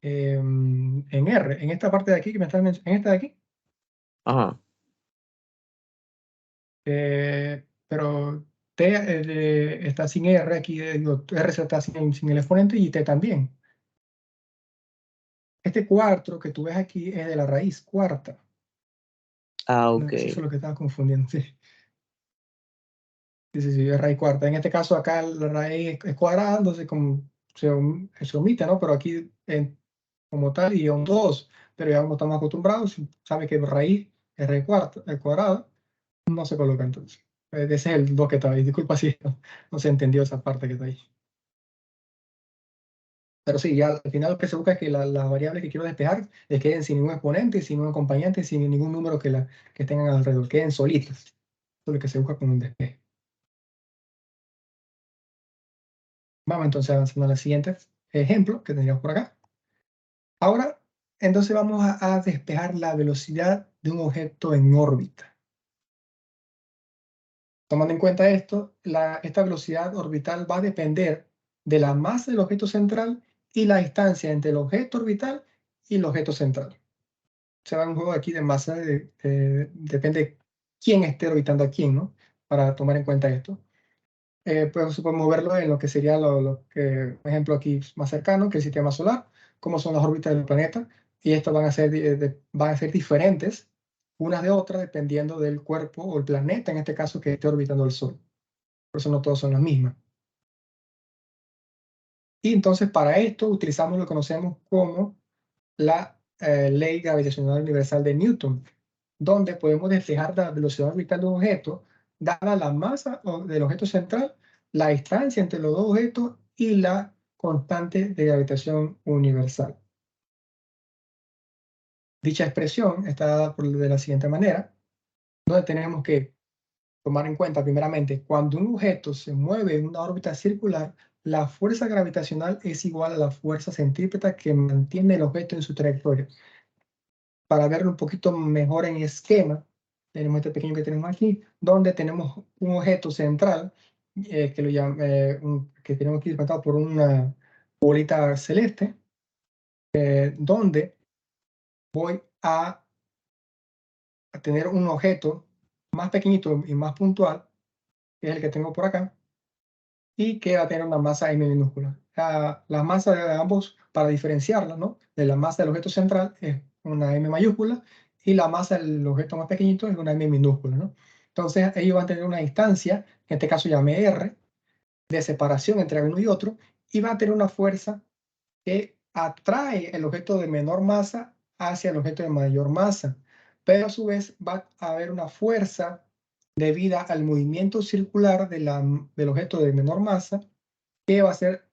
En R, en esta parte de aquí que me están mencionando, en esta de aquí, Ajá. pero T está sin R aquí, digo, R está sin el exponente y T también. Este cuarto que tú ves aquí es de la raíz cuarta. Ah, No, ok. eso es lo que estaba confundiendo. Sí. Sí, es raíz cuarta. En este caso acá la raíz es cuadrada, entonces como se omite, ¿no? Pero aquí como tal y un 2, pero ya como estamos acostumbrados, sabe que raíz es raíz cuarta, cuadrada, no se coloca entonces. Ese es el 2 que está ahí. Disculpa si no se entendió esa parte que está ahí. Pero sí, ya al final lo que se busca es que las variables que quiero despejar les queden sin ningún exponente, sin ningún acompañante, sin ningún número que tengan alrededor, queden solitas. Eso es lo que se busca con un despeje. Vamos entonces avanzando al siguiente ejemplo que tendríamos por acá. Ahora, entonces vamos a despejar la velocidad de un objeto en órbita. Tomando en cuenta esto, esta velocidad orbital va a depender de la masa del objeto central y la distancia entre el objeto orbital y el objeto central. Se va un juego aquí de masa, depende quién esté orbitando a quién, ¿no? Para tomar en cuenta esto. Pues podemos verlo en lo que sería por ejemplo, aquí más cercano, que el sistema solar, cómo son las órbitas del planeta, y estas van a ser diferentes unas de otras dependiendo del cuerpo o el planeta, en este caso, que esté orbitando el Sol. Por eso no todos son las mismas. Y entonces para esto utilizamos lo que conocemos como la ley gravitacional universal de Newton, donde podemos despejar la velocidad orbital de un objeto, dada la masa del objeto central, la distancia entre los dos objetos y la constante de gravitación universal. Dicha expresión está dada de la siguiente manera, donde tenemos que tomar en cuenta primeramente, cuando un objeto se mueve en una órbita circular, la fuerza gravitacional es igual a la fuerza centrípeta que mantiene el objeto en su trayectoria. Para verlo un poquito mejor en esquema, tenemos este pequeño que tenemos aquí, donde tenemos un objeto central que tenemos aquí representado por una bolita celeste, donde voy a tener un objeto más pequeñito y más puntual, que es el que tengo por acá, y que va a tener una masa m minúscula. La masa de ambos, para diferenciarla, ¿no? De la masa del objeto central es una m mayúscula y la masa del objeto más pequeñito es una m minúscula, ¿no? Entonces ellos van a tener una distancia, en este caso llamé r, de separación entre uno y otro, y va a tener una fuerza que atrae el objeto de menor masa hacia el objeto de mayor masa, pero a su vez va a haber una fuerza debida al movimiento circular del objeto de menor masa, que va a ser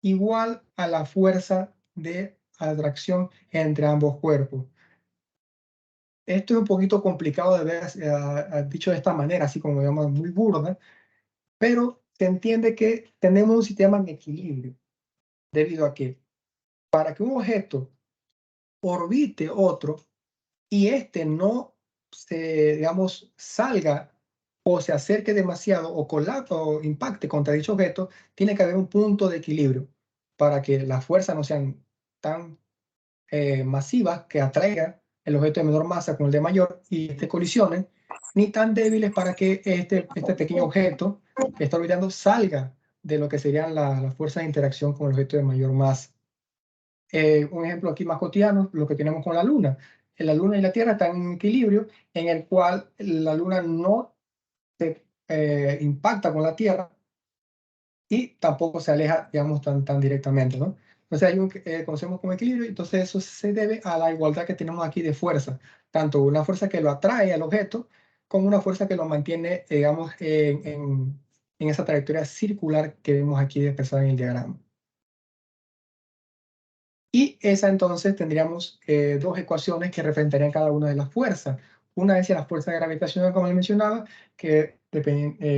igual a la fuerza de atracción entre ambos cuerpos. Esto es un poquito complicado de ver, dicho de esta manera, así como digamos muy burda, pero se entiende que tenemos un sistema en equilibrio, debido a que para que un objeto orbite otro y este no digamos, salga o se acerque demasiado o impacte contra dicho objeto, tiene que haber un punto de equilibrio para que las fuerzas no sean tan masivas que atraigan el objeto de menor masa con el de mayor y colisionen, ni tan débiles para que este pequeño objeto que está orbitando salga de lo que serían las fuerzas de interacción con el objeto de mayor masa. Un ejemplo aquí más cotidiano, lo que tenemos con la Luna. La Luna y la Tierra están en un equilibrio en el cual la Luna no se impacta con la Tierra y tampoco se aleja, digamos, tan directamente, ¿no? Entonces hay un conocemos como equilibrio, entonces eso se debe a la igualdad que tenemos aquí de fuerza, tanto una fuerza que lo atrae al objeto como una fuerza que lo mantiene, digamos, en esa trayectoria circular que vemos aquí expresada en el diagrama. Y esa entonces tendríamos dos ecuaciones que representarían cada una de las fuerzas. Una es la fuerza gravitacional, como les mencionaba, que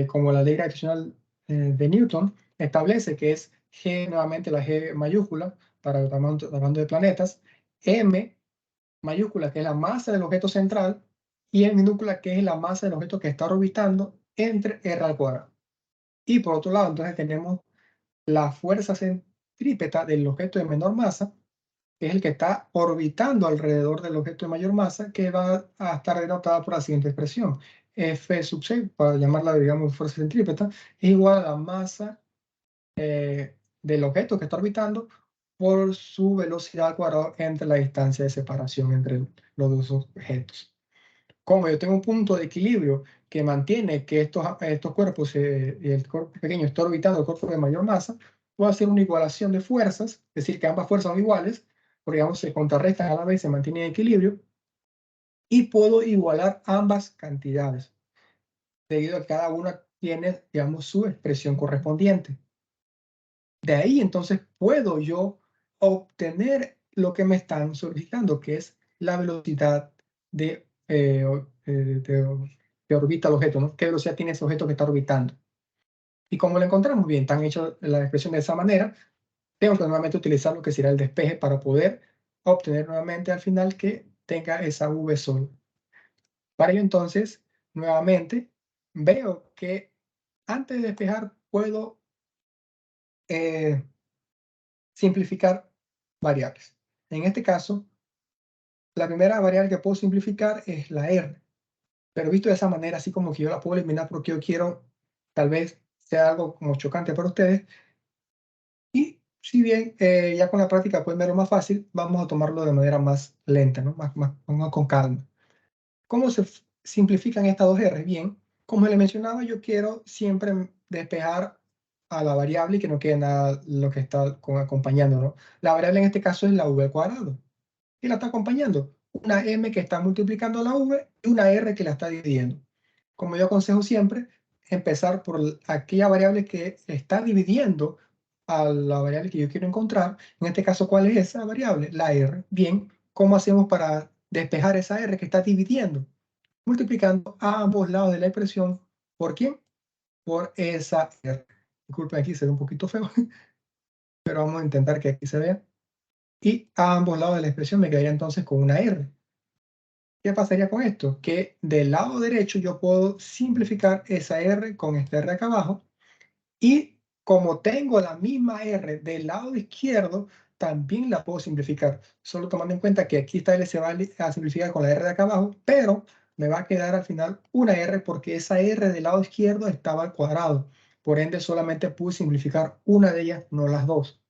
como la ley gravitacional de Newton establece que es G, nuevamente la G mayúscula, para hablando de planetas, M mayúscula, que es la masa del objeto central, y en minúscula, que es la masa del objeto que está orbitando entre r al cuadrado. Y por otro lado, entonces tenemos la fuerza centrípeta del objeto de menor masa, que es el que está orbitando alrededor del objeto de mayor masa, que va a estar denotada por la siguiente expresión. F sub c, para llamarla, digamos, fuerza centrípeta, es igual a la masa del objeto que está orbitando por su velocidad al cuadrado entre la distancia de separación entre los dos objetos. Como yo tengo un punto de equilibrio que mantiene que estos cuerpos, el cuerpo pequeño está orbitando el cuerpo de mayor masa, puedo hacer una igualación de fuerzas, es decir, que ambas fuerzas son iguales, porque digamos, se contrarrestan a la vez, se mantienen en equilibrio, y puedo igualar ambas cantidades, debido a que cada una tiene, digamos, su expresión correspondiente. De ahí entonces puedo yo obtener lo que me están solicitando, que es la velocidad que orbita el objeto, ¿no? ¿Qué velocidad tiene ese objeto que está orbitando? Y como lo encontramos bien, tan hecho la expresión de esa manera, tengo que nuevamente utilizar lo que será el despeje para poder obtener nuevamente al final que tenga esa V solo. Para ello entonces, nuevamente, veo que antes de despejar puedo simplificar variables. En este caso, la primera variable que puedo simplificar es la R. Pero visto de esa manera, así como que yo la puedo eliminar porque yo quiero, tal vez sea algo como chocante para ustedes. Y si bien ya con la práctica pueden verlo más fácil, vamos a tomarlo de manera más lenta, ¿no? Más con calma. ¿Cómo se simplifican estas dos R? Bien, como les mencionaba, yo quiero siempre despejar a la variable y que no quede nada lo que está acompañando, ¿no? La variable en este caso es la v al cuadrado. ¿Qué la está acompañando? Una m que está multiplicando la v y una r que la está dividiendo. Como yo aconsejo siempre, empezar por aquella variable que está dividiendo a la variable que yo quiero encontrar. En este caso, ¿cuál es esa variable? La r. Bien, ¿cómo hacemos para despejar esa r que está dividiendo? Multiplicando a ambos lados de la expresión. ¿Por quién? Por esa r. Disculpen, aquí se ve un poquito feo, pero vamos a intentar que aquí se vea. Y a ambos lados de la expresión me quedaría entonces con una r. ¿Qué pasaría con esto? Que del lado derecho yo puedo simplificar esa r con esta r acá abajo. Y como tengo la misma r del lado izquierdo, también la puedo simplificar. Solo tomando en cuenta que aquí esta L se va a simplificar con la r de acá abajo, pero me va a quedar al final una r porque esa r del lado izquierdo estaba al cuadrado. Por ende, solamente pude simplificar una de ellas, no las dos,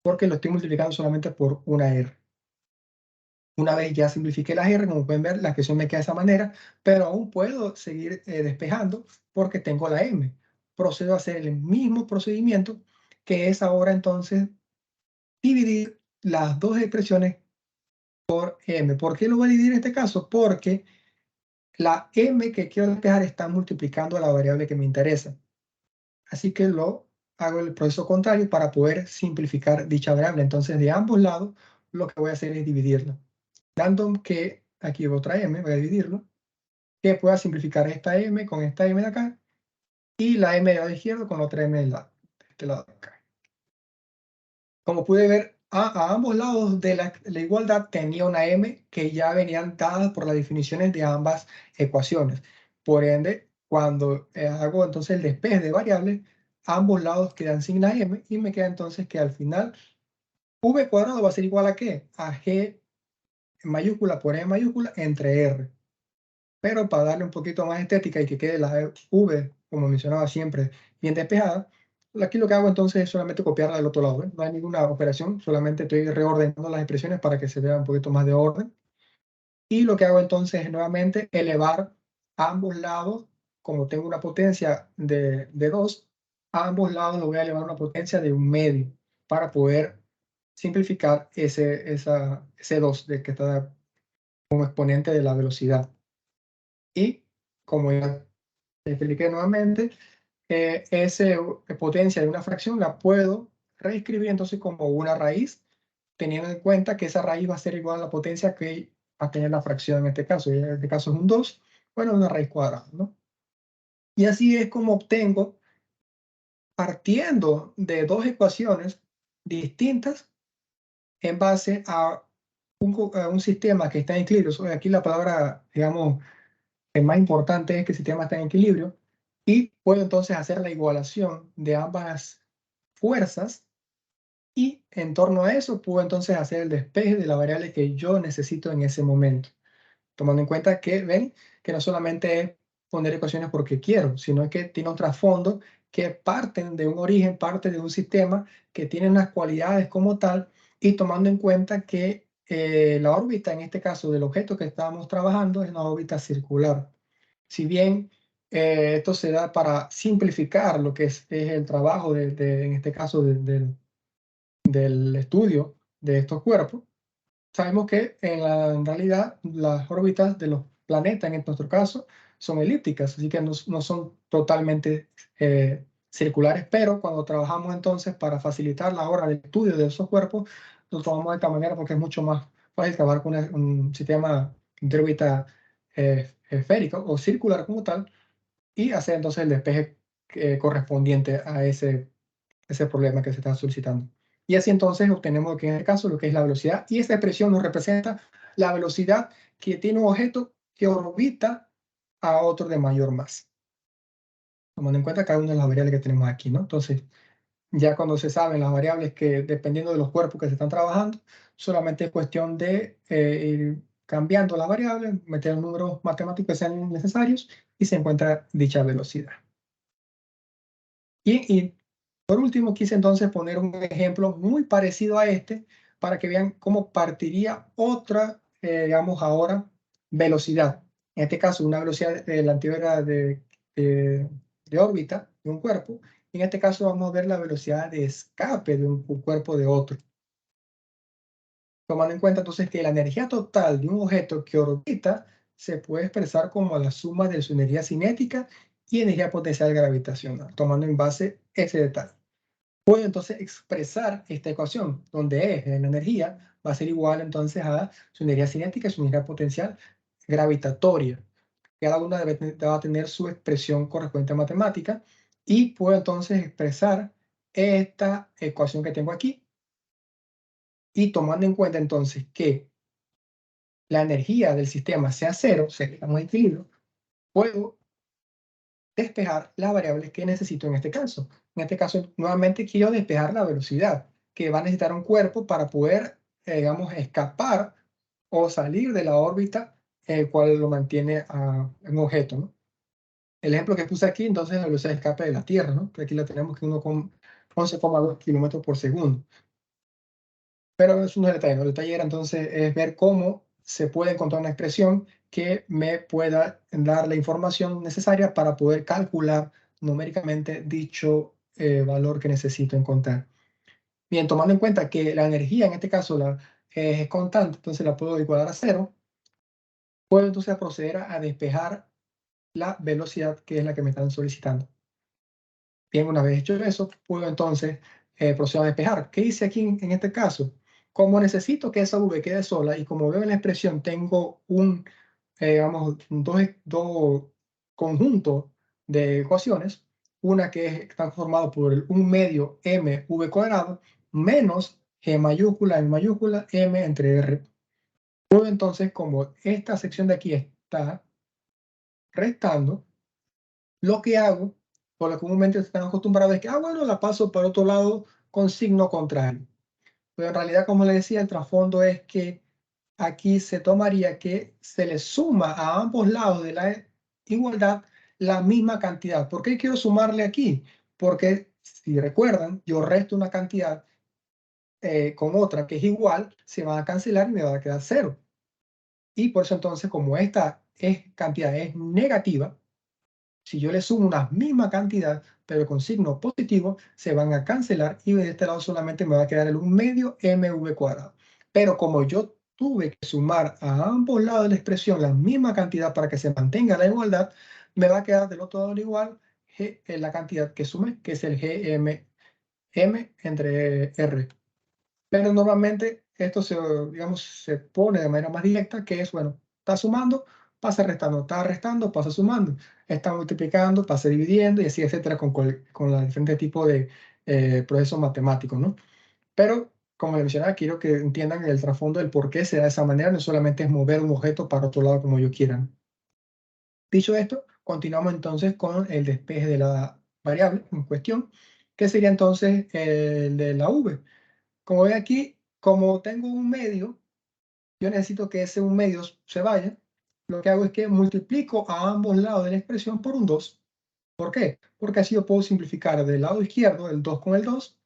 porque lo estoy multiplicando solamente por una r. Una vez ya simplifiqué las r, como pueden ver, la expresión me queda de esa manera, pero aún puedo seguir despejando porque tengo la m. Procedo a hacer el mismo procedimiento, que es ahora entonces dividir las dos expresiones por m. ¿Por qué lo voy a dividir en este caso? Porque la m que quiero despejar está multiplicando a la variable que me interesa. Así que lo hago el proceso contrario para poder simplificar dicha variable. Entonces, de ambos lados, lo que voy a hacer es dividirlo. Dando que aquí otra m, voy a dividirlo, que pueda simplificar esta m con esta m de acá y la m del lado izquierdo con otra m de este lado de acá. Como pude ver, a ambos lados de la igualdad tenía una m que ya venían dadas por las definiciones de ambas ecuaciones. Por ende, cuando hago entonces el despeje de variables, ambos lados quedan sin la m y me queda entonces que al final v cuadrado va a ser igual a ¿qué? A g mayúscula por e mayúscula entre r. Pero para darle un poquito más estética y que quede la v, como mencionaba siempre, bien despejada, aquí lo que hago entonces es solamente copiarla del otro lado, ¿eh? No hay ninguna operación, solamente estoy reordenando las expresiones para que se vea un poquito más de orden. Y lo que hago entonces es nuevamente elevar a ambos lados, como tengo una potencia de 2, a ambos lados lo voy a elevar a una potencia de 1 medio para poder simplificar ese 2 de que está como exponente de la velocidad. Y como ya expliqué nuevamente, esa potencia de una fracción la puedo reescribir entonces como una raíz, teniendo en cuenta que esa raíz va a ser igual a la potencia que va a tener la fracción en este caso. Y en este caso es un 2, bueno, una raíz cuadrada, ¿no? Y así es como obtengo, partiendo de dos ecuaciones distintas en base a un sistema que está en equilibrio, aquí la palabra, digamos, más importante es que el sistema está en equilibrio, y puedo entonces hacer la igualación de ambas fuerzas, y en torno a eso puedo entonces hacer el despeje de la variable que yo necesito en ese momento. Tomando en cuenta que, ven, que no solamente es poner ecuaciones porque quiero, sino que tiene un trasfondo que parten de un origen, parte de un sistema que tiene unas cualidades como tal, y tomando en cuenta que la órbita, en este caso del objeto que estábamos trabajando, es una órbita circular. Si bien esto se da para simplificar lo que es el trabajo, en este caso, del estudio de estos cuerpos, sabemos que en realidad las órbitas de los planetas, en nuestro caso, son elípticas, así que no son totalmente circulares, pero cuando trabajamos entonces para facilitar la hora del estudio de esos cuerpos, lo tomamos de esta manera porque es mucho más fácil trabajar con un sistema de órbita esférico o circular como tal, y hacer entonces el despeje correspondiente a ese problema que se está solicitando. Y así entonces obtenemos que en este caso lo que es la velocidad, y esta expresión nos representa la velocidad que tiene un objeto que orbita a otro de mayor masa, tomando en cuenta cada una de las variables que tenemos aquí, ¿no? Entonces, ya cuando se saben las variables que dependiendo de los cuerpos que se están trabajando, solamente es cuestión de ir cambiando las variables, meter los números matemáticos que sean necesarios, y se encuentra dicha velocidad. Y por último, quise entonces poner un ejemplo muy parecido a este para que vean cómo partiría otra, digamos ahora, velocidad. En este caso, una velocidad, la anterior era de órbita de un cuerpo. Y en este caso vamos a ver la velocidad de escape de un cuerpo de otro. Tomando en cuenta entonces que la energía total de un objeto que orbita se puede expresar como la suma de su energía cinética y energía potencial gravitacional, tomando en base ese detalle. Puedo entonces expresar esta ecuación, donde E, la energía, va a ser igual entonces a su energía cinética y su energía potencial gravitatoria. Cada una va a tener su expresión correspondiente a matemática, y puedo entonces expresar esta ecuación que tengo aquí, y tomando en cuenta entonces que la energía del sistema sea cero, estamos en equilibrio, puedo despejar las variables que necesito en este caso. En este caso, nuevamente quiero despejar la velocidad que va a necesitar un cuerpo para poder, digamos, escapar o salir de la órbita el cual lo mantiene a un objeto, ¿no? El ejemplo que puse aquí, entonces, la velocidad de escape de la Tierra, ¿no? Que aquí la tenemos que 11,2 kilómetros por segundo. Pero eso no es el detalle, ¿no? El detalle era entonces es ver cómo se puede encontrar una expresión que me pueda dar la información necesaria para poder calcular numéricamente dicho valor que necesito encontrar. Bien, tomando en cuenta que la energía en este caso es constante, entonces la puedo igualar a cero, puedo entonces proceder a despejar la velocidad que es la que me están solicitando. Bien, una vez hecho eso, puedo entonces proceder a despejar. ¿Qué hice aquí en este caso? Como necesito que esa V quede sola, y como veo en la expresión, tengo digamos, dos conjuntos de ecuaciones, una que está formada por el 1 medio mv cuadrado menos g mayúscula en mayúscula m entre r. Puedo entonces, como esta sección de aquí está restando, lo que hago, por lo que comúnmente están acostumbrados, es que, bueno, la paso para otro lado con signo contrario. Pero en realidad, como les decía, el trasfondo es que aquí se tomaría que se le suma a ambos lados de la igualdad la misma cantidad. ¿Por qué quiero sumarle aquí? Porque, si recuerdan, yo resto una cantidad con otra que es igual, se van a cancelar y me va a quedar cero. Y por eso entonces, como esta cantidad es negativa, si yo le sumo una misma cantidad, pero con signo positivo, se van a cancelar, y de este lado solamente me va a quedar el 1 medio mv cuadrado. Pero como yo tuve que sumar a ambos lados de la expresión la misma cantidad para que se mantenga la igualdad, me va a quedar del otro lado igual la cantidad que sumé, que es el m entre r. Pero normalmente esto digamos, se pone de manera más directa, que es, bueno, está sumando, pasa restando, está restando, pasa sumando, está multiplicando, pasa dividiendo, y así, etcétera, con los diferentes tipos de procesos matemáticos, ¿no? Pero como les mencionaba, quiero que entiendan el trasfondo del por qué se da de esa manera, no solamente es mover un objeto para otro lado como yo quiera. Dicho esto, continuamos entonces con el despeje de la variable en cuestión, que sería entonces el de la v. Como ven aquí, como tengo un medio, yo necesito que ese un medio se vaya. Lo que hago es que multiplico a ambos lados de la expresión por un 2. ¿Por qué? Porque así yo puedo simplificar del lado izquierdo el 2 con el 2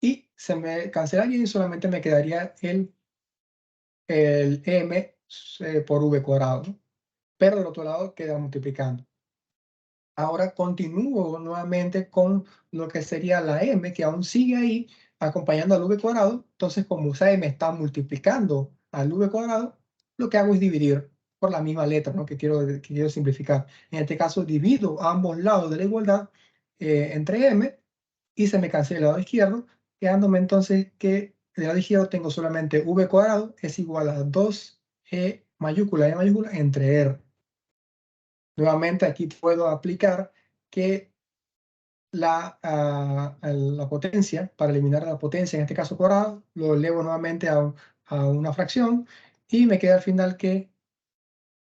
y se me cancelaría y solamente me quedaría el m por v cuadrado, ¿no? Pero del otro lado queda multiplicando. Ahora continúo nuevamente con lo que sería la m, que aún sigue ahí acompañando al v cuadrado. Entonces, como esa m está multiplicando al v cuadrado, lo que hago es dividir por la misma letra, ¿no? que quiero simplificar. En este caso, divido ambos lados de la igualdad entre m y se me cancela el lado izquierdo, quedándome entonces que del lado izquierdo tengo solamente v cuadrado es igual a 2e mayúscula entre r. Nuevamente aquí puedo aplicar que la potencia, para eliminar la potencia, en este caso cuadrado, lo elevo nuevamente a una fracción y me queda al final que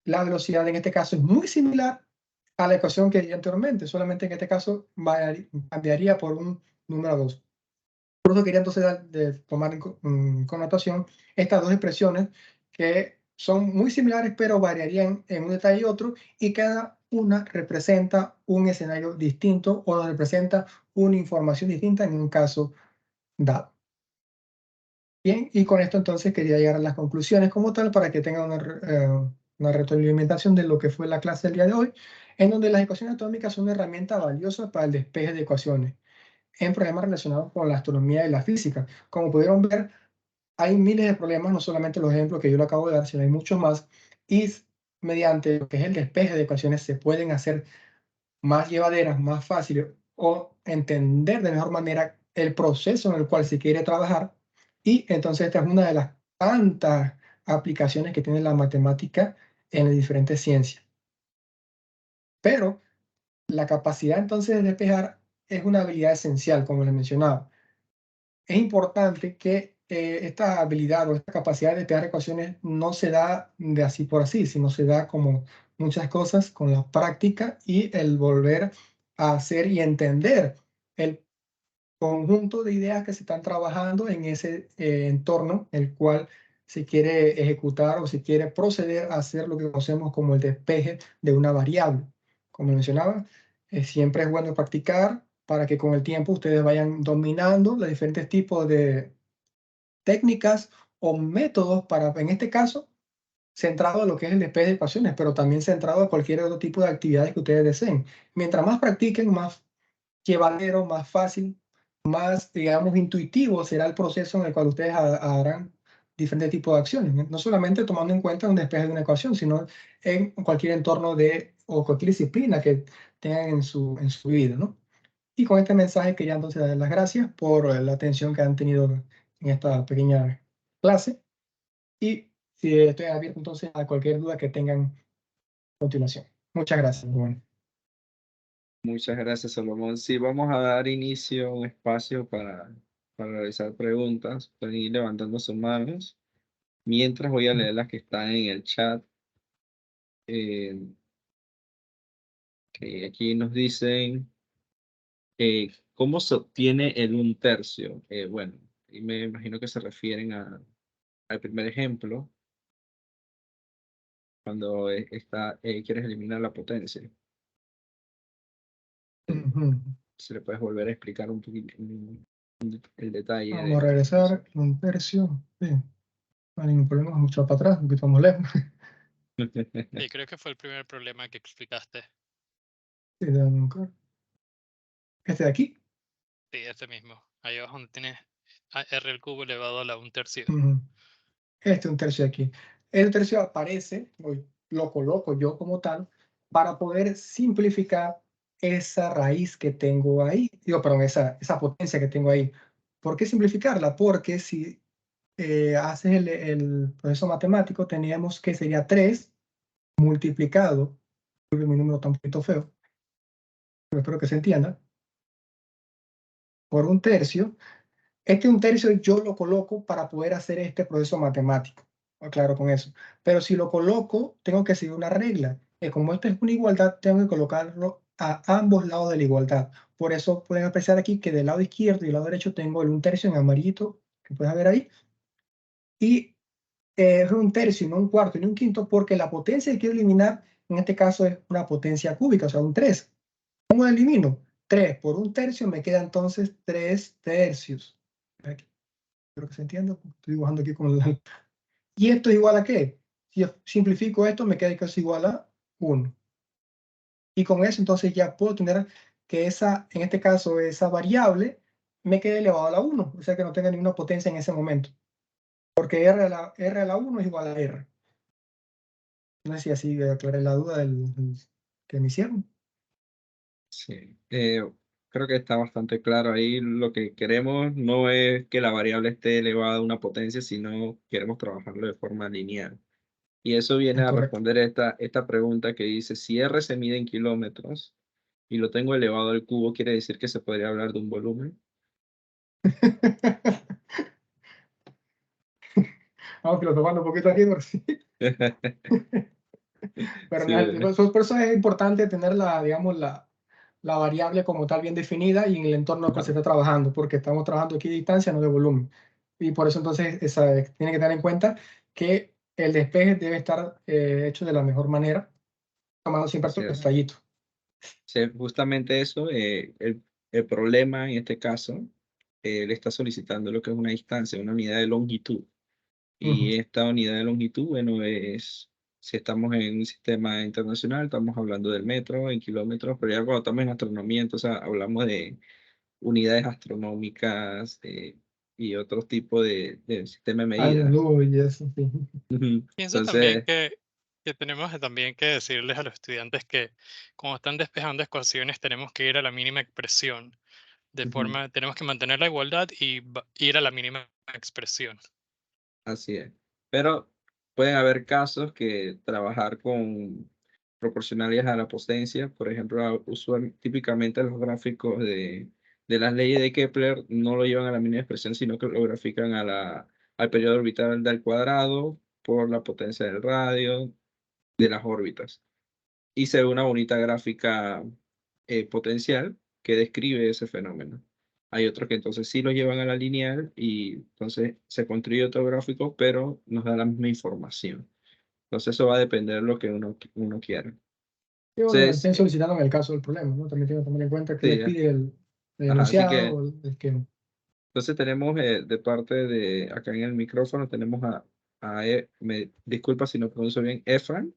la velocidad en este caso es muy similar a la ecuación que di anteriormente, solamente en este caso cambiaría por un número 2. Por eso quería entonces tomar en connotación estas dos expresiones que son muy similares, pero variarían en un detalle y otro, y cada una representa un escenario distinto o representa una información distinta en un caso dado. Bien, y con esto entonces quería llegar a las conclusiones como tal para que tengan una retroalimentación de lo que fue la clase del día de hoy, en donde las ecuaciones atómicas son una herramienta valiosa para el despeje de ecuaciones en problemas relacionados con la astronomía y la física. Como pudieron ver, hay miles de problemas, no solamente los ejemplos que yo le acabo de dar, sino hay muchos más, y mediante lo que es el despeje de ecuaciones se pueden hacer más llevaderas, más fáciles, o entender de mejor manera el proceso en el cual se quiere trabajar, y entonces esta es una de las tantas aplicaciones que tiene la matemática en las diferentes ciencias. Pero la capacidad entonces de despejar es una habilidad esencial, como les mencionaba. Es importante que esta habilidad o esta capacidad de despejar ecuaciones no se da de así por así, sino se da como muchas cosas con la práctica y el volver a hacer y entender el conjunto de ideas que se están trabajando en ese entorno, el cual se quiere ejecutar o se quiere proceder a hacer lo que conocemos como el despeje de una variable. Como mencionaba, siempre es bueno practicar para que con el tiempo ustedes vayan dominando los diferentes tipos de técnicas o métodos para, en este caso, centrado en lo que es el despeje de ecuaciones, pero también centrado en cualquier otro tipo de actividades que ustedes deseen. Mientras más practiquen, más llevadero, más fácil, más, digamos, intuitivo será el proceso en el cual ustedes harán diferentes tipos de acciones, no solamente tomando en cuenta un despeje de una ecuación, sino en cualquier entorno o cualquier disciplina que tengan en su vida, ¿no? Y con este mensaje quería entonces dar las gracias por la atención que han tenido en esta pequeña clase y estoy abierto entonces a cualquier duda que tengan a continuación. Muchas gracias. Bueno. Muchas gracias, Salomón. Sí, vamos a dar inicio a un espacio para realizar preguntas. Pueden ir levantando sus manos. Mientras voy a leer las que están en el chat. Que aquí nos dicen cómo se obtiene el 1/3. Bueno, y me imagino que se refieren al primer ejemplo, cuando quieres eliminar la potencia. Si le puedes volver a explicar un poquito el detalle. Vamos a regresar 1/3. Sí. No hay ningún problema, vamos a echar para atrás, porque estamos lejos. Sí, creo que fue el primer problema que explicaste. Sí, déjame buscar. Este de aquí. Sí, este mismo. Ahí abajo donde tienes r al cubo elevado a la 1/3. Este 1/3 de aquí. El 1/3 aparece, lo coloco yo como tal, para poder simplificar esa raíz que tengo ahí. Digo, perdón, esa potencia que tengo ahí. ¿Por qué simplificarla? Porque si haces el proceso matemático, teníamos que sería 3 multiplicado, mi número tan poquito feo, pero espero que se entienda, por 1/3, Este 1/3 yo lo coloco para poder hacer este proceso matemático. Claro con eso. Pero si lo coloco, tengo que seguir una regla. Como esto es una igualdad, tengo que colocarlo a ambos lados de la igualdad. Por eso pueden apreciar aquí que del lado izquierdo y del lado derecho tengo el 1/3 en amarillito, que puedes ver ahí. Y es 1/3 y no 1/4 ni 1/5, porque la potencia que quiero eliminar, en este caso, es una potencia cúbica, o sea, un 3. ¿Cómo elimino? 3 por 1/3 me queda entonces 3/3. Aquí, espero que se entienda. Estoy dibujando aquí con el... ¿Y esto es igual a qué? Si yo simplifico esto, me queda que es igual a 1. Y con eso, entonces ya puedo tener que esa, en este caso, esa variable me quede elevado a la 1. O sea, que no tenga ninguna potencia en ese momento. Porque R a la 1 es igual a R. No sé si así aclaré la duda que me hicieron. Sí, creo que está bastante claro ahí. Lo que queremos no es que la variable esté elevada a una potencia, sino queremos trabajarlo de forma lineal. Y eso viene Es a correcto. responder esta pregunta que dice, si R se mide en kilómetros y lo tengo elevado al cubo, ¿quiere decir que se podría hablar de un volumen? Vamos filosofando un poquito aquí, pero sí. Pero Sí, por eso es importante tener digamos, la variable como tal bien definida y en el entorno que se está trabajando, porque estamos trabajando aquí de distancia, no de volumen. Y por eso entonces tiene que tener en cuenta que el despeje debe estar hecho de la mejor manera, tomando siempre así el es. detallito. Sí, justamente eso, el problema en este caso, le está solicitando lo que es una distancia, una unidad de longitud. Ujú. Y esta unidad de longitud, bueno, si estamos en un sistema internacional, estamos hablando del metro, en kilómetros, pero ya cuando estamos en astronomía, entonces hablamos de unidades astronómicas y otro tipo de sistema de Ay, la medida. luz y eso, sí. Ujú. Pienso también Entonces, que tenemos también que decirles a los estudiantes que cuando están despejando ecuaciones tenemos que ir a la mínima expresión. ujú, Tenemos que mantener la igualdad y ir a la mínima expresión. así es. Pero pueden haber casos que trabajar con proporcionales a la potencia, por ejemplo, típicamente los gráficos de las leyes de Kepler no lo llevan a la mínima expresión, sino que lo grafican al periodo orbital del cuadrado por la potencia del radio de las órbitas. Y se ve una bonita gráfica potencial que describe ese fenómeno. Hay otros que entonces sí lo llevan a la lineal y entonces se construye otro gráfico, pero nos da la misma información. Entonces eso va a depender de lo que uno quiera. Y bueno, Entonces, estén solicitando en el caso del problema, ¿no? También tienen que tomar en cuenta que les sí, pide el ajá, así enunciado que o el esquema. entonces tenemos de parte de acá en el micrófono, tenemos me disculpa si no pronuncio bien, Efran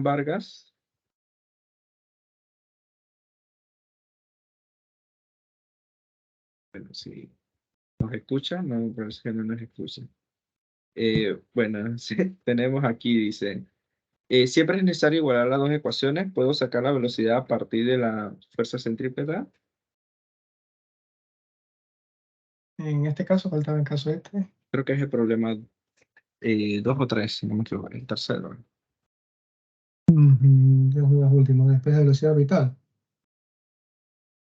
Vargas. Bueno, si nos escucha, no, parece que no nos escucha. Bueno, sí, tenemos aquí, dice, siempre es necesario igualar las dos ecuaciones. ¿Puedo sacar la velocidad a partir de la fuerza centrípeta? En este caso, faltaba el caso este. Creo que es el problema 2 o 3, si no me equivoco, el tercero. Ujú, los últimos, después de velocidad orbital.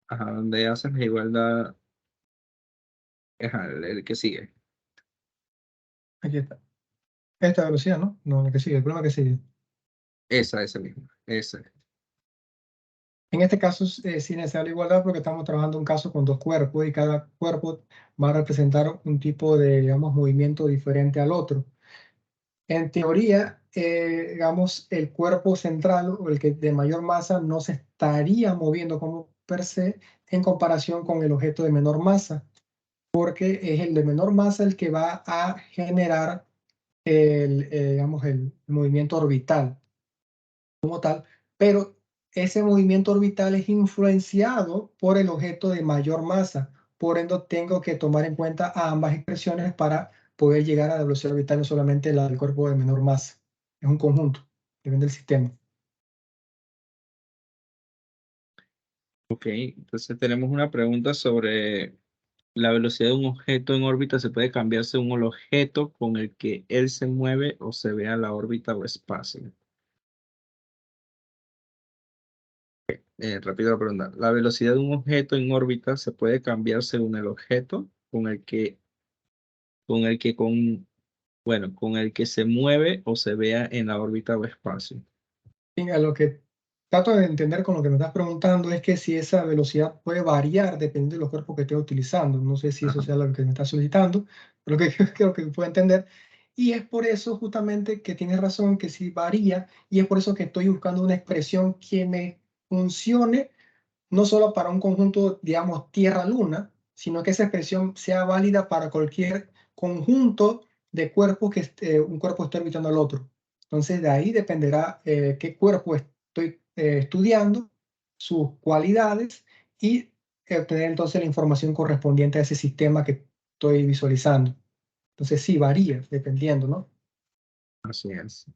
Ajá, donde haces la igualdad, ajá, el que sigue. Aquí está. Esta velocidad, ¿no? No, la que sigue, el problema que sigue. Esa misma, esa. En este caso, sí es necesaria igualdad porque estamos trabajando un caso con dos cuerpos y cada cuerpo va a representar un tipo de, digamos, movimiento diferente al otro. En teoría, digamos, el cuerpo central o el que de mayor masa no se estaría moviendo como per se en comparación con el objeto de menor masa, porque es el de menor masa el que va a generar digamos, el movimiento orbital como tal, pero ese movimiento orbital es influenciado por el objeto de mayor masa. Por ende, tengo que tomar en cuenta a ambas expresiones para poder llegar a la velocidad orbital, no solamente la del cuerpo de menor masa. Es un conjunto, depende del sistema. Ok, entonces tenemos una pregunta sobre la velocidad de un objeto en órbita. ¿Se puede cambiar según el objeto con el que él se mueve o se vea la órbita o espacio? repito la pregunta. ¿La velocidad de un objeto en órbita se puede cambiar según el objeto con el que se mueve o se vea en la órbita o espacio? A lo que trato de entender con lo que me estás preguntando es que si esa velocidad puede variar dependiendo de los cuerpos que esté utilizando. No sé si eso Ajá. sea lo que me estás solicitando, pero que creo que puedo entender. Y es por eso justamente que tienes razón, que sí varía, y es por eso que estoy buscando una expresión que me funcione no solo para un conjunto, digamos, Tierra-Luna, sino que esa expresión sea válida para cualquier conjunto de cuerpos que un cuerpo esté orbitando al otro. Entonces, de ahí dependerá qué cuerpo estoy estudiando, sus cualidades y obtener entonces la información correspondiente a ese sistema que estoy visualizando. Entonces, sí, varía dependiendo, ¿no? Así es.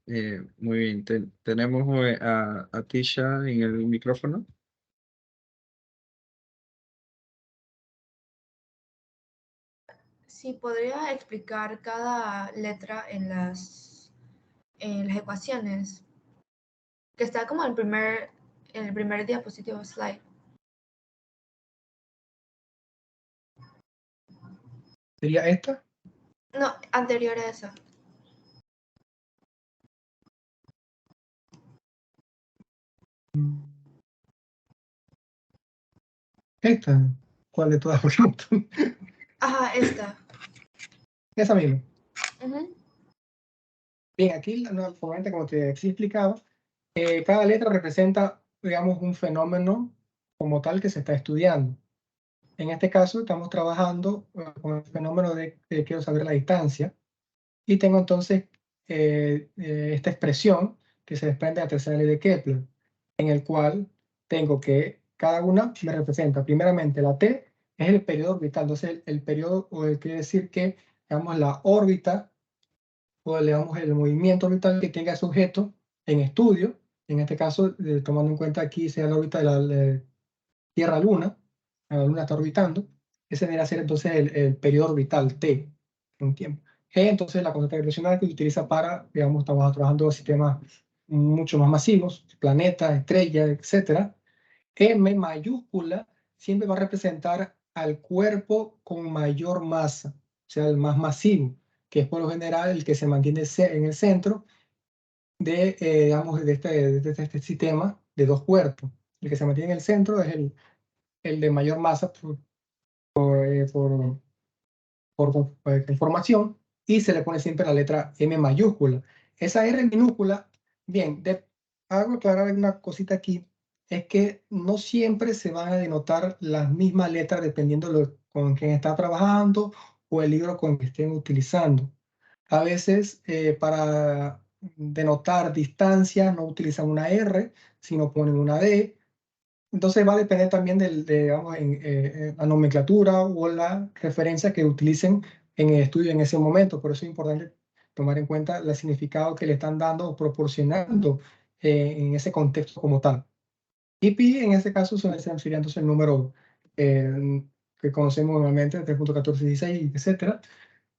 Muy bien. Tenemos a Tisha en el micrófono. Sí, podría explicar cada letra en las ecuaciones, que está como en el primer diapositivo slide. ¿Sería esta? No, anterior a esa. ¿Esta? ¿Cuál de todas? Ajá, esta. Esa misma. Ujú. Bien, aquí, nuevamente, como te explicaba, cada letra representa, digamos, un fenómeno como tal que se está estudiando. En este caso, estamos trabajando con el fenómeno de quiero saber la distancia y tengo entonces esta expresión que se desprende de la tercera ley de Kepler, en el cual tengo que cada una me representa, primeramente, la T es el periodo orbital, entonces el periodo quiere decir que, digamos, la órbita o digamos el movimiento orbital que tenga ese objeto en estudio, en este caso, tomando en cuenta aquí sea la órbita de la Tierra-Luna, la Luna está orbitando, ese debería ser entonces el periodo orbital T, un tiempo. G, entonces la constante gravitacional que se utiliza para, digamos, estamos trabajando en sistemas mucho más masivos, planetas, estrellas, etcétera. M mayúscula siempre va a representar al cuerpo con mayor masa, o sea, el más masivo, que es por lo general el que se mantiene en el centro de, digamos, de este sistema de dos cuerpos. El que se mantiene en el centro es el de mayor masa por conformación y se le pone siempre la letra M mayúscula. Esa R minúscula, bien, hago aclarar una cosita aquí, es que no siempre se van a denotar las mismas letras dependiendo con quién está trabajando o el libro con que estén utilizando. A veces para denotar distancia no utilizan una R, sino ponen una D. Entonces va a depender también digamos, la nomenclatura o la referencia que utilicen en el estudio en ese momento. Por eso es importante tomar en cuenta el significado que le están dando o proporcionando en ese contexto como tal. Y pi en este caso sería entonces el número que conocemos normalmente, 3.1416, etcétera,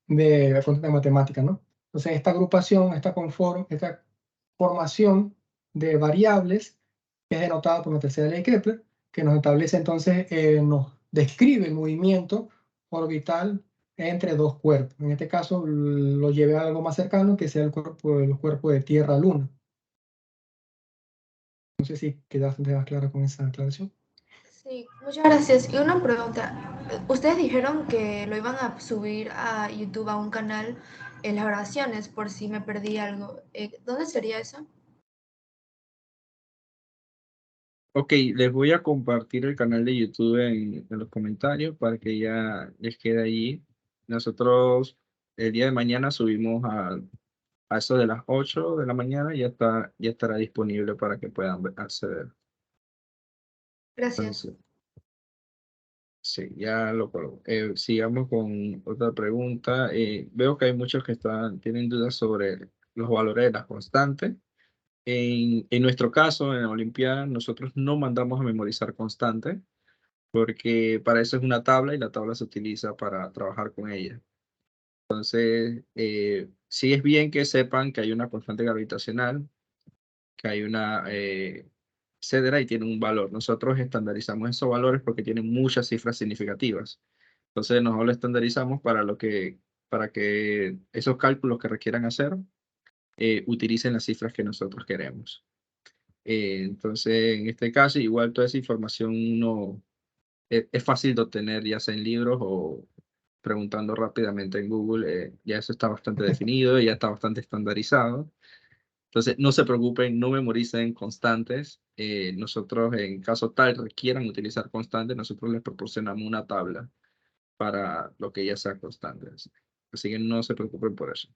de la fuente de matemática, ¿no? Entonces esta agrupación, esta formación de variables es denotada por la tercera ley de Kepler, que nos establece entonces, nos describe el movimiento orbital entre dos cuerpos. En este caso lo llevé a algo más cercano, que sea los cuerpos de Tierra-Luna. No sé si quedaste más clara con esa aclaración. Sí, muchas gracias. Y una pregunta. Ustedes dijeron que lo iban a subir a YouTube a un canal en las grabaciones por si me perdí algo. ¿Dónde sería eso? Ok, les voy a compartir el canal de YouTube en los comentarios para que ya les quede allí. Nosotros el día de mañana subimos a eso de las 8 de la mañana, ya estará disponible para que puedan acceder. Gracias. Entonces, sí, ya lo coloco. Sigamos con otra pregunta. Veo que hay muchos que tienen dudas sobre los valores de las constantes. En nuestro caso, en la Olimpiada, nosotros no mandamos a memorizar constantes porque para eso es una tabla y la tabla se utiliza para trabajar con ella. Entonces, sí es bien que sepan que hay una constante gravitacional, que hay etcétera, y tienen un valor. Nosotros estandarizamos esos valores porque tienen muchas cifras significativas. Entonces, nosotros lo estandarizamos para que esos cálculos que requieran hacer utilicen las cifras que nosotros queremos. Entonces, en este caso, igual toda esa información no es fácil de obtener, ya sea en libros o preguntando rápidamente en Google. Ya eso está bastante definido, ya está bastante estandarizado. Entonces, no se preocupen, no memoricen constantes. Nosotros, en caso tal requieran utilizar constantes, nosotros les proporcionamos una tabla para lo que ya sea constantes. Así que no se preocupen por eso.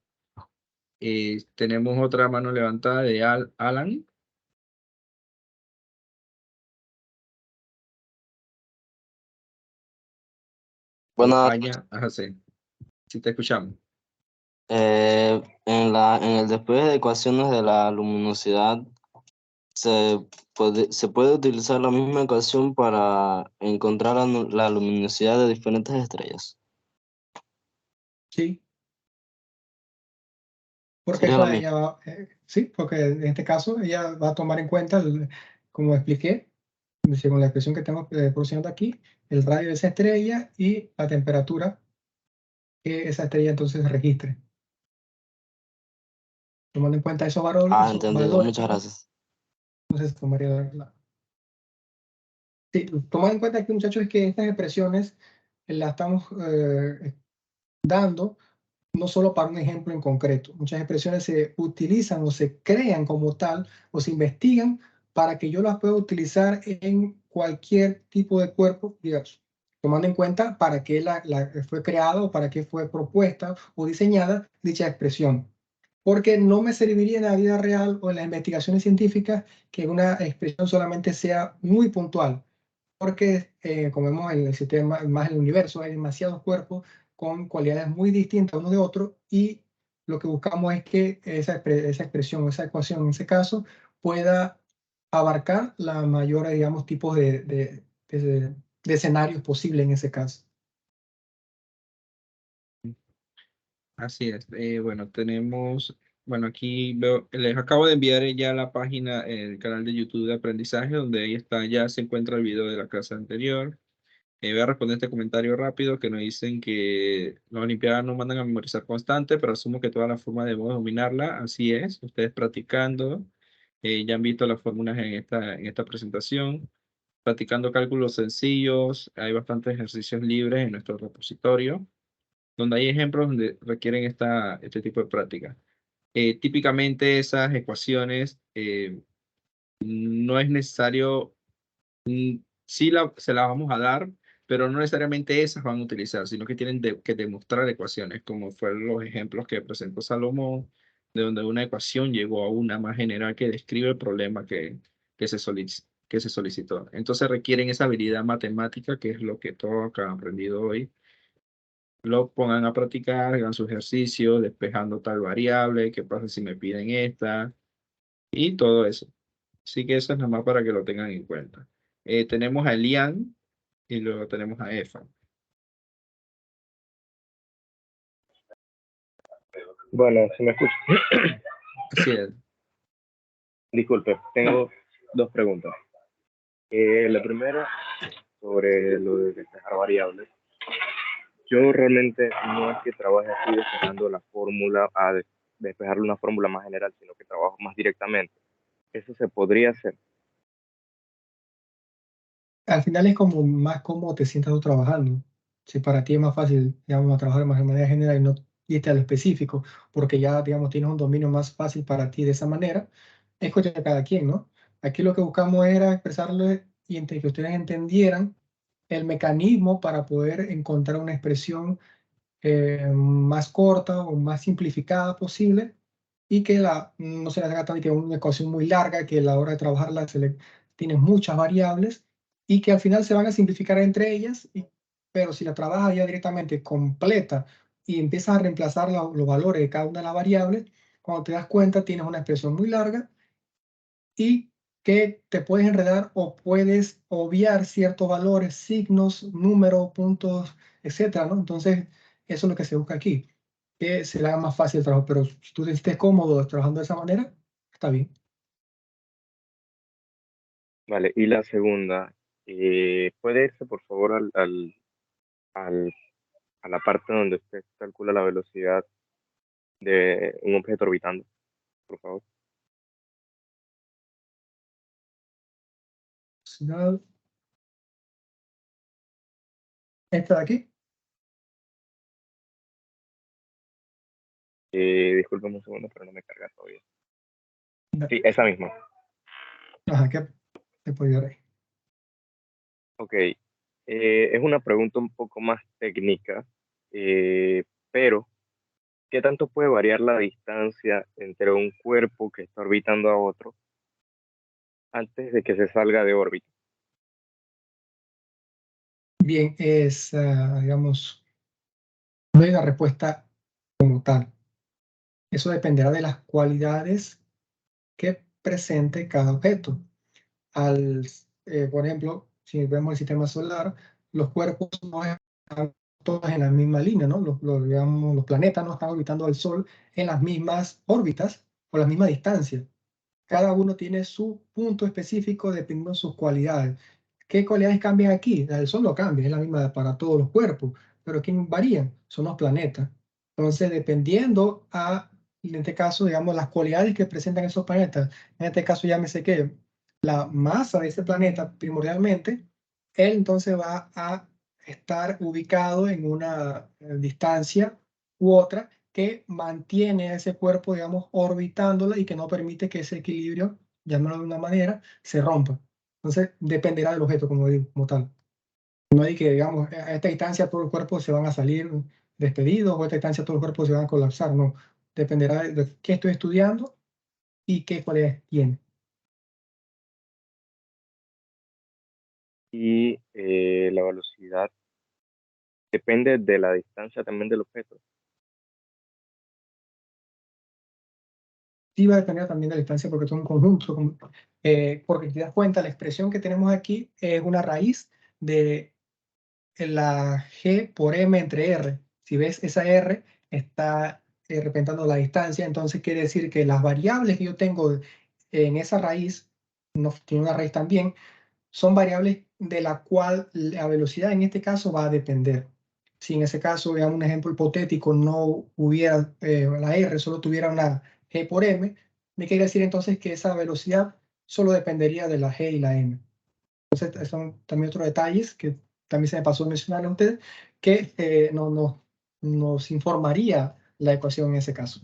Tenemos otra mano levantada de Alan. Bueno, Ajá, sí. Sí, te escuchamos. en el despegue de ecuaciones de la luminosidad se puede utilizar la misma ecuación para encontrar la luminosidad de diferentes estrellas. Sí, porque Sería lo mismo. ella va, sí, porque en este caso ella va a tomar en cuenta, como expliqué, según la expresión que estamos produciendo aquí, el radio de esa estrella y la temperatura que esa estrella entonces registre. Tomando en cuenta esos Entendido. valores, Muchas gracias. entonces tomaría Sí, tomad en cuenta aquí, muchachos, es que estas expresiones las estamos dando no solo para un ejemplo en concreto. Muchas expresiones se utilizan o se crean como tal o se investigan para que yo las pueda utilizar en cualquier tipo de cuerpo, digamos, tomando en cuenta para qué fue creada o para qué fue propuesta o diseñada dicha expresión. Porque no me serviría en la vida real o en las investigaciones científicas que una expresión solamente sea muy puntual, porque como vemos en el sistema, más en el universo, hay demasiados cuerpos con cualidades muy distintas uno de otro, y lo que buscamos es que esa expresión, esa ecuación en ese caso, pueda abarcar la mayor, digamos, tipos de escenarios posibles en ese caso. Así es. Bueno, bueno, aquí veo, les acabo de enviar ya la página, el canal de YouTube de aprendizaje, donde ahí está, ya se encuentra el video de la clase anterior. Voy a responder este comentario rápido que nos dicen que las Olimpiadas no mandan a memorizar constante, pero asumo que toda la forma debemos dominarla. Así es, ustedes practicando, ya han visto las fórmulas en esta presentación. Practicando cálculos sencillos, hay bastantes ejercicios libres en nuestro repositorio, donde hay ejemplos donde requieren este tipo de práctica. Típicamente esas ecuaciones no es necesario, sí se las vamos a dar, pero no necesariamente esas van a utilizar, sino que tienen que demostrar ecuaciones, como fueron los ejemplos que presentó Salomón, de donde una ecuación llegó a una más general que describe el problema que se solicitó. Entonces requieren esa habilidad matemática, que es lo que todos han aprendido hoy. Lo pongan a practicar, hagan su ejercicio, despejando tal variable, qué pasa si me piden esta, y todo eso. Así que eso es nada más para que lo tengan en cuenta. Tenemos a Elian y luego tenemos a Efa. Bueno, ¿se me escucha? Así es. Disculpe, tengo dos preguntas. La primera, sobre lo de despejar variables. Yo realmente no es que trabaje así despejando la fórmula despejarle una fórmula más general, sino que trabajo más directamente. Eso se podría hacer. Al final es como más cómodo te sientas tú trabajando. Si para ti es más fácil, digamos, a trabajar más de manera general y no irte a lo específico, porque ya, digamos, tienes un dominio más fácil para ti de esa manera, es cuestión de cada quien, ¿no? Aquí lo que buscamos era expresarle y entre que ustedes entendieran el mecanismo para poder encontrar una expresión más corta o más simplificada posible, y que no se le haga tan que una ecuación muy larga, que a la hora de trabajarla tienes muchas variables y que al final se van a simplificar entre ellas, pero si la trabajas ya directamente completa y empiezas a reemplazar los valores de cada una de las variables, cuando te das cuenta tienes una expresión muy larga y que te puedes enredar o puedes obviar ciertos valores, signos, números, puntos, etcétera, ¿no? Entonces, eso es lo que se busca aquí, que se le haga más fácil el trabajo, pero si tú te sientes cómodo trabajando de esa manera, está bien. Vale, y la segunda, ¿puede irse por favor al- a la parte donde usted calcula la velocidad de un objeto orbitando, por favor? Velocidad. Esta de aquí. Discúlpeme un segundo, pero no me carga todavía. Sí, esa misma. Ajá, ¿qué puede ver ahí? Ok, es una pregunta un poco más técnica, pero ¿qué tanto puede variar la distancia entre un cuerpo que está orbitando a otro antes de que se salga de órbita? Bien, digamos, no hay una respuesta como tal. Eso dependerá de las cualidades que presente cada objeto. Por ejemplo, si vemos el sistema solar, los cuerpos no están todos en la misma línea, ¿no? Digamos, los planetas no están orbitando al Sol en las mismas órbitas o la misma distancia. Cada uno tiene su punto específico dependiendo de sus cualidades. ¿Qué cualidades cambian aquí? El Sol no cambia, es la misma para todos los cuerpos, pero ¿quién varían? Son los planetas. Entonces, dependiendo en este caso, digamos, las cualidades que presentan esos planetas, en este caso llámese que la masa de ese planeta primordialmente, él entonces va a estar ubicado en una distancia u otra que mantiene a ese cuerpo, digamos, orbitándolo y que no permite que ese equilibrio, llamémoslo de una manera, se rompa. Entonces, dependerá del objeto, como digo, como tal. No hay que, digamos, a esta distancia todos los cuerpos se van a salir despedidos o a esta distancia todos los cuerpos se van a colapsar, no. Dependerá de qué estoy estudiando y qué cualidades tiene. Y la velocidad depende de la distancia también del objeto. Sí va a depender también de la distancia porque es un conjunto. Porque si te das cuenta, la expresión que tenemos aquí es una raíz de la G por M entre R. Si ves, esa R está representando la distancia, entonces quiere decir que las variables que yo tengo en esa raíz, no tiene una raíz también, son variables de la cual la velocidad en este caso va a depender. Si en ese caso, veamos un ejemplo hipotético, no hubiera la R, solo tuviera una G por M, me quiere decir entonces que esa velocidad solo dependería de la G y la M. Entonces, son también otros detalles que también se me pasó mencionar a ustedes, que nos informaría la ecuación en ese caso.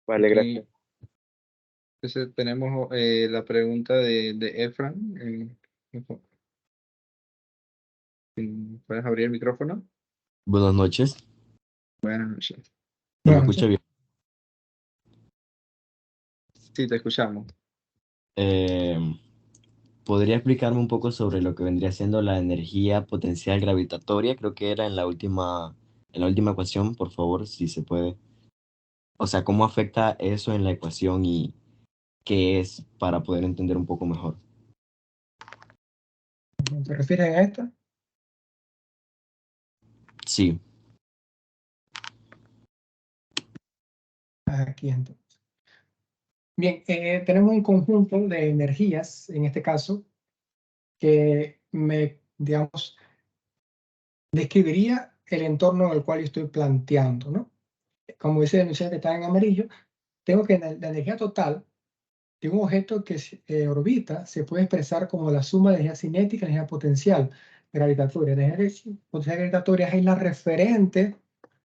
Vale, Ok, gracias. entonces tenemos la pregunta de Efran. ¿Puedes abrir el micrófono? Buenas noches, Buenas noches. ¿se me Bueno, escucha bien? Sí, te escuchamos. Eh, ¿Podría explicarme un poco sobre lo que vendría siendo la energía potencial gravitatoria? Creo que era en la última ecuación, por favor, si se puede. O sea, ¿cómo afecta eso en la ecuación y qué es para poder entender un poco mejor? ¿te refieres a esta? Sí, Aquí entonces. Bien, tenemos un conjunto de energías, en este caso, que digamos, describiría el entorno en el cual yo estoy planteando, ¿no? Como dice el que está en amarillo, tengo que la energía total de un objeto que orbita se puede expresar como la suma de energía cinética y energía potencial gravitatoria. La energía potencial gravitatoria es la referente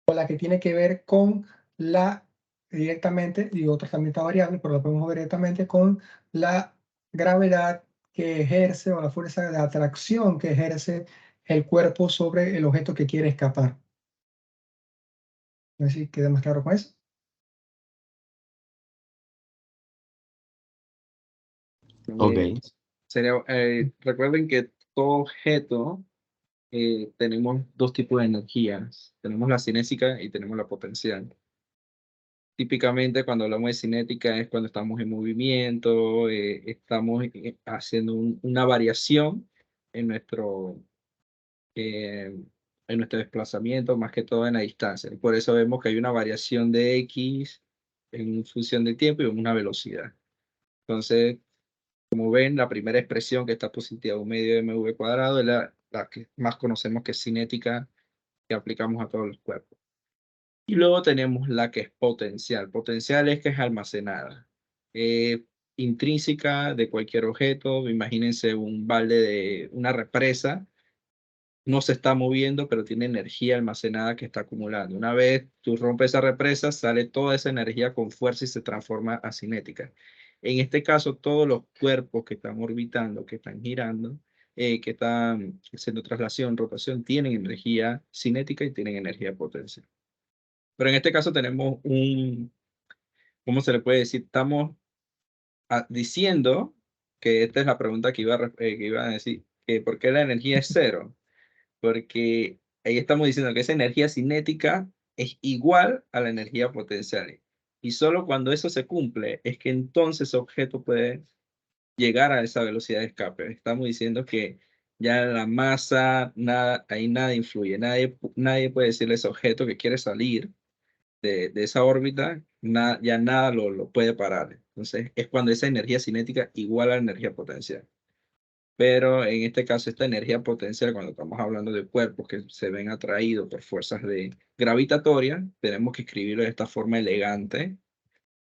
o la que tiene que ver con la directamente, y otras también está variable, pero la podemos ver directamente con la gravedad que ejerce o la fuerza de atracción que ejerce el cuerpo sobre el objeto que quiere escapar. No sé si queda más claro con eso. ok, Recuerden que todo objeto tenemos dos tipos de energías. Tenemos la cinética y tenemos la potencial. Típicamente cuando hablamos de cinética es cuando estamos en movimiento, estamos haciendo una variación en eh, en nuestro desplazamiento, más que todo en la distancia. Por eso vemos que hay una variación de X en función del tiempo y una velocidad. Entonces, como ven, la primera expresión que está positiva, un medio mv cuadrado, es la que más conocemos, que es cinética, que aplicamos a todos los cuerpos. Y luego tenemos la que es potencial. Potencial es que es almacenada. Intrínseca de cualquier objeto. Imagínense un balde de una represa. No se está moviendo, pero tiene energía almacenada que está acumulando. Una vez tú rompes esa represa, sale toda esa energía con fuerza y se transforma a cinética. En este caso, todos los cuerpos que están orbitando, que están girando, que están haciendo traslación, rotación, tienen energía cinética y tienen energía potencial. Pero en este caso tenemos ¿cómo se le puede decir? Estamos diciendo que esta es la pregunta que iba a decir, que ¿por qué la energía es cero? Porque ahí estamos diciendo que esa energía cinética es igual a la energía potencial. Y solo cuando eso se cumple es que entonces ese objeto puede llegar a esa velocidad de escape. Estamos diciendo que ya la masa, nada, ahí nada influye. Nadie puede decirle a ese objeto que quiere salir de esa órbita, ya nada lo puede parar. Entonces, es cuando esa energía cinética iguala a la energía potencial. Pero en este caso, esta energía potencial, cuando estamos hablando de cuerpos que se ven atraídos por fuerzas gravitatorias, tenemos que escribirlo de esta forma elegante,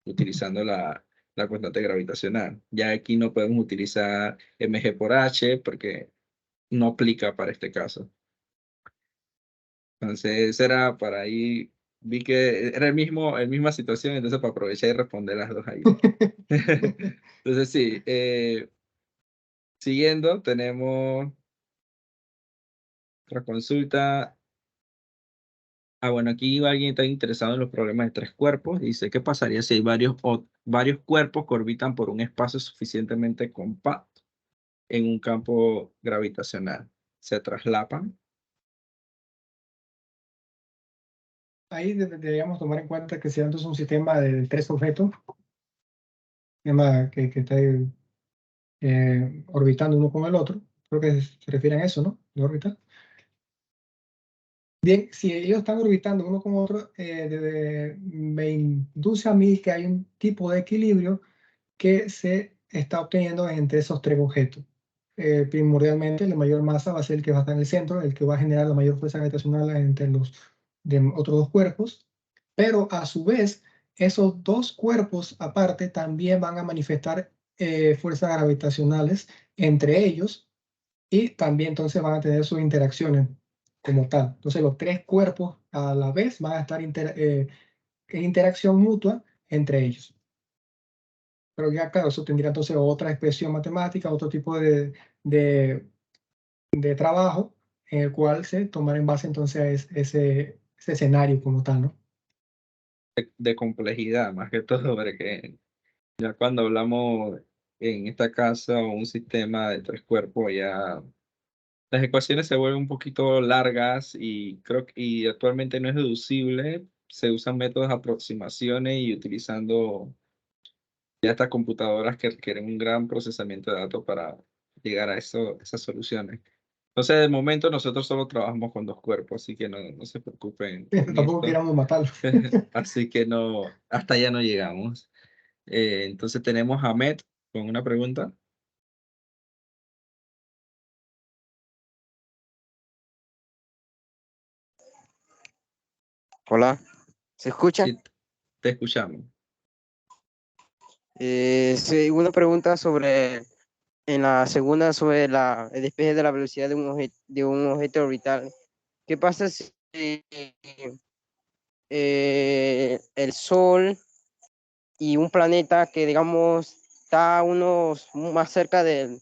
utilizando la constante gravitacional. Ya aquí no podemos utilizar mg por h porque no aplica para este caso. Entonces, era para ahí, vi que era el misma situación, entonces para aprovechar y responder las dos ahí. Entonces, sí, siguiendo, tenemos otra consulta. Bueno, aquí alguien está interesado en los problemas de tres cuerpos. Dice, ¿qué pasaría si hay varios cuerpos que orbitan por un espacio suficientemente compacto en un campo gravitacional? ¿Se traslapan? Ahí deberíamos tomar en cuenta que sea entonces un sistema de tres objetos, sistema que está orbitando uno con el otro. Creo que se refiere a eso, ¿no? De órbita. Bien, si ellos están orbitando uno con otro, me induce a mí que hay un tipo de equilibrio que se está obteniendo entre esos tres objetos. Primordialmente, la mayor masa va a ser el que va a estar en el centro, el que va a generar la mayor fuerza gravitacional entre los otros dos cuerpos, pero a su vez, esos dos cuerpos aparte también van a manifestar fuerzas gravitacionales entre ellos y también entonces van a tener sus interacciones como tal. Entonces los tres cuerpos a la vez van a estar en interacción mutua entre ellos. Pero ya claro, eso tendría entonces otra expresión matemática, otro tipo de trabajo en el cual se tomará en base entonces a ese escenario como tal, ¿no? De complejidad, más que todo, porque ya cuando hablamos en esta casa o un sistema de tres cuerpos, ya las ecuaciones se vuelven un poquito largas y y actualmente no es deducible. Se usan métodos de aproximaciones y utilizando ya estas computadoras que requieren un gran procesamiento de datos para llegar a esas soluciones. Entonces, de momento nosotros solo trabajamos con dos cuerpos, así que no se preocupen con Tampoco esto. queramos matarlo. Así que no, hasta allá no llegamos. Entonces tenemos a Met con una pregunta. Hola, ¿se escucha? Sí, te escuchamos. Sí, una pregunta en la segunda, sobre el despeje de la velocidad de un objeto orbital. ¿Qué pasa si el Sol y un planeta que, digamos, está más cerca del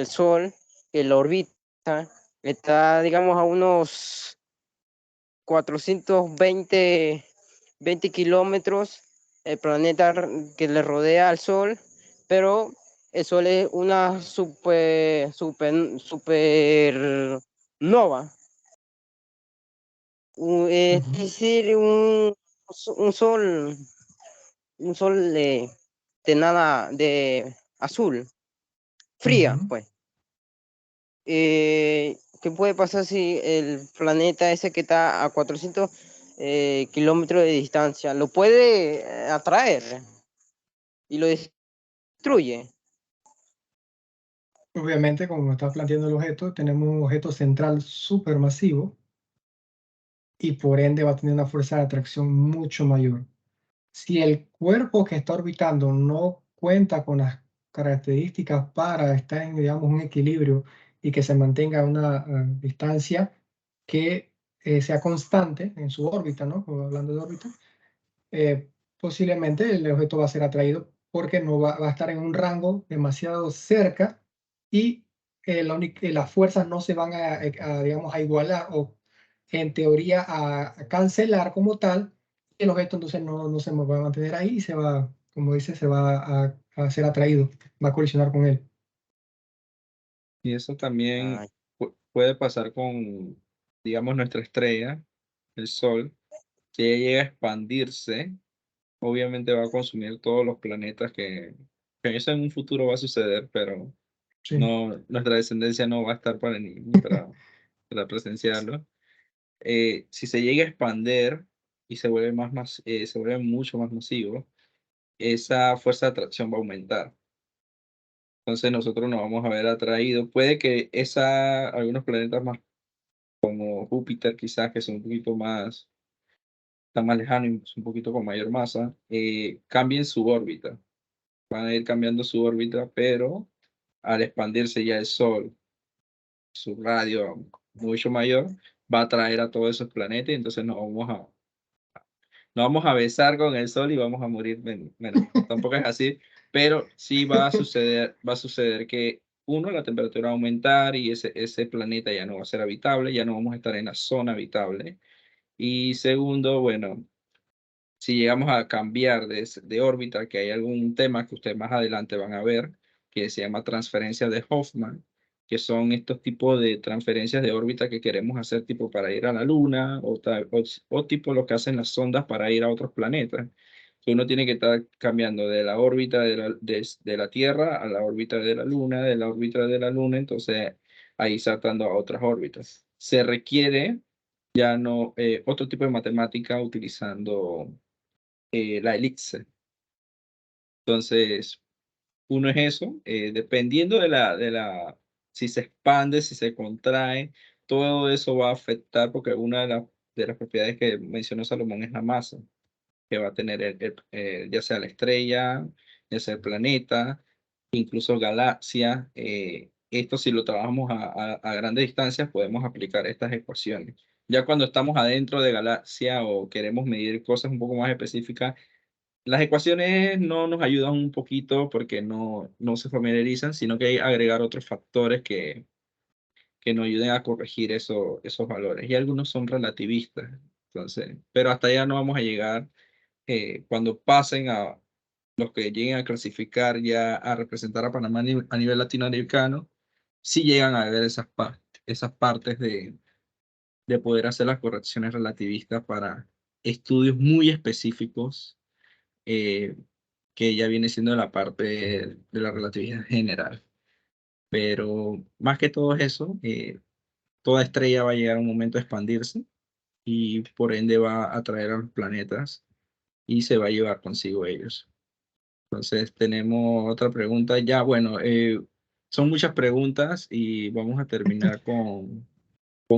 Sol, que lo orbita, está, digamos, a unos 420 kilómetros, el planeta que le rodea al Sol, pero el Sol es una supernova. Es decir, un Sol de azul, fría, pues. ¿Qué puede pasar si el planeta ese que está a 400 kilómetros de distancia lo puede atraer y lo destruye. Obviamente, como está planteando el objeto, tenemos un objeto central supermasivo y por ende va a tener una fuerza de atracción mucho mayor. Si el cuerpo que está orbitando no cuenta con las características para estar en, digamos, un equilibrio y que se mantenga a una distancia que sea constante en su órbita, ¿no? Hablando de órbita, posiblemente el objeto va a ser atraído porque no va a estar en un rango demasiado cerca y las fuerzas no se van digamos, a igualar o en teoría a cancelar como tal. El objeto entonces no se va a mantener ahí y se va, como dice, se va a ser atraído, va a colisionar con él. Y eso también Ay, puede pasar con, digamos, nuestra estrella, el Sol. Si ella llega a expandirse, obviamente va a consumir todos los planetas que eso en un futuro va a suceder, pero Sí. no, nuestra descendencia no va a estar para presenciarlo. Si se llega a expandir y se vuelve se vuelve mucho más masivo, esa fuerza de atracción va a aumentar. Entonces nosotros nos vamos a ver atraídos. Puede que algunos planetas más como Júpiter, quizás que son un poquito más, están más lejanos y un poquito con mayor masa, cambien su órbita. Van a ir cambiando su órbita, pero al expandirse ya el Sol, su radio mucho mayor, va a atraer a todos esos planetas y entonces nos vamos a besar con el Sol y vamos a morir. Bueno, tampoco es así, pero sí va a suceder que uno, la temperatura va a aumentar y ese planeta ya no va a ser habitable, ya no vamos a estar en la zona habitable. Y segundo, bueno, si llegamos a cambiar de órbita, que hay algún tema que ustedes más adelante van a ver, que se llama transferencia de Hoffman, que son estos tipos de transferencias de órbita que queremos hacer tipo para ir a la Luna o tipo lo que hacen las sondas para ir a otros planetas. Que uno tiene que estar cambiando de la órbita de la Tierra a la órbita de la Luna, de la órbita de la Luna, entonces ahí saltando a otras órbitas. Se requiere ya no otro tipo de matemática utilizando la elipse. Entonces, uno es eso, dependiendo si se expande, si se contrae, todo eso va a afectar porque una de las propiedades que mencionó Salomón es la masa que va a tener ya sea la estrella, ya sea el planeta, incluso galaxia. Esto si lo trabajamos a grandes distancias podemos aplicar estas ecuaciones. Ya cuando estamos adentro de galaxia o queremos medir cosas un poco más específicas, las ecuaciones no nos ayudan un poquito porque no se familiarizan, sino que hay que agregar otros factores que nos ayuden a corregir esos valores. Y algunos son relativistas. Entonces, pero hasta allá no vamos a llegar. Cuando pasen a los que lleguen a clasificar ya a representar a Panamá a nivel latinoamericano, sí llegan a ver esas partes de poder hacer las correcciones relativistas para estudios muy específicos eh, que ya viene siendo la parte de la relatividad general. Pero más que todo eso, toda estrella va a llegar a un momento a expandirse y por ende va a atraer a los planetas y se va a llevar consigo ellos. Entonces tenemos otra pregunta. Ya, bueno, son muchas preguntas y vamos a terminar con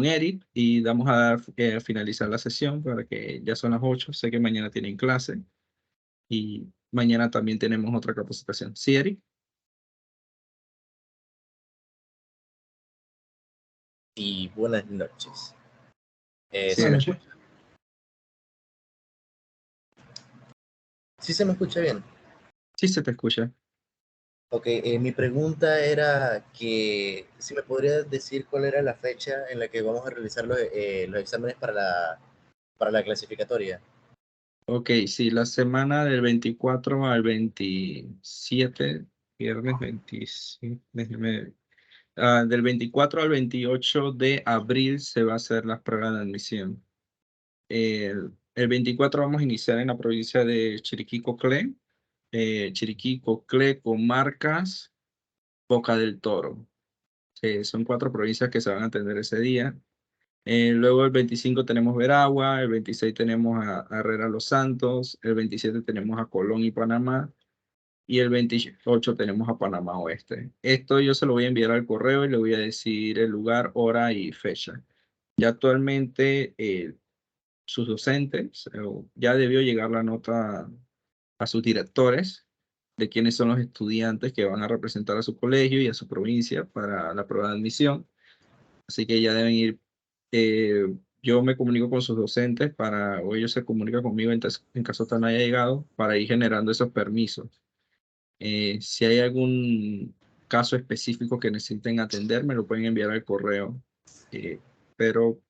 Eric y vamos a finalizar la sesión para que ya son las 8. Sé que mañana tienen clase y mañana también tenemos otra capacitación. ¿Sí, Eric? Y buenas noches. Sí, ¿Se me Buenas escucha? ¿Sí se me escucha bien? sí se te escucha. Ok, mi pregunta era que si me podrías decir cuál era la fecha en la que vamos a realizar los exámenes para la clasificatoria. Ok, sí, la semana del 24 al 27, viernes 27, del 24 al 28 de abril se va a hacer las pruebas de admisión. El 24 vamos a iniciar en la provincia de Chiriquí, Coclé, Comarcas, Boca del Toro. Son 4 provincias que se van a atender ese día. Luego el 25 tenemos Veragua, el 26 tenemos a Herrera Los Santos, el 27 tenemos a Colón y Panamá, y el 28 tenemos a Panamá Oeste. Esto yo se lo voy a enviar al correo y le voy a decir el lugar, hora y fecha. Ya actualmente sus docentes, ya debió llegar la nota a sus directores de quiénes son los estudiantes que van a representar a su colegio y a su provincia para la prueba de admisión. Así que ya deben ir, yo me comunico con sus docentes o ellos se comunican conmigo en caso tal no haya llegado para ir generando esos permisos. Si hay algún caso específico que necesiten atender, me lo pueden enviar al correo, pero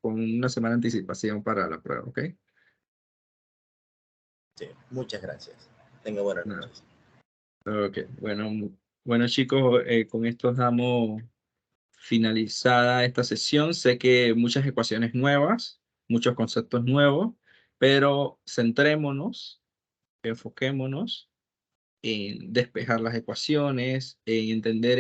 con una semana de anticipación para la prueba, ¿ok? Sí, muchas gracias. Tenga buenas Nada. noches. Ok, bueno chicos, con esto damos finalizada esta sesión. Sé que muchas ecuaciones nuevas, muchos conceptos nuevos, pero centrémonos, enfoquémonos en despejar las ecuaciones, en entender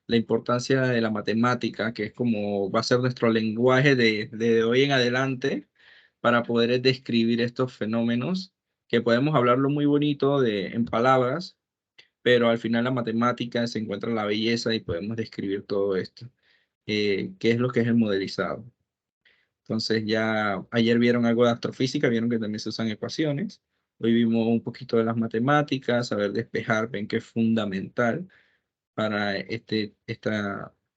la importancia de la matemática, que es como va a ser nuestro lenguaje de hoy en adelante para poder describir estos fenómenos, que podemos hablarlo muy bonito en palabras, pero al final la matemática se encuentra la belleza y podemos describir todo esto, qué es lo que es el modelizado. Entonces ya ayer vieron algo de astrofísica, vieron que también se usan ecuaciones. Hoy vimos un poquito de las matemáticas, saber despejar, ven que es fundamental para,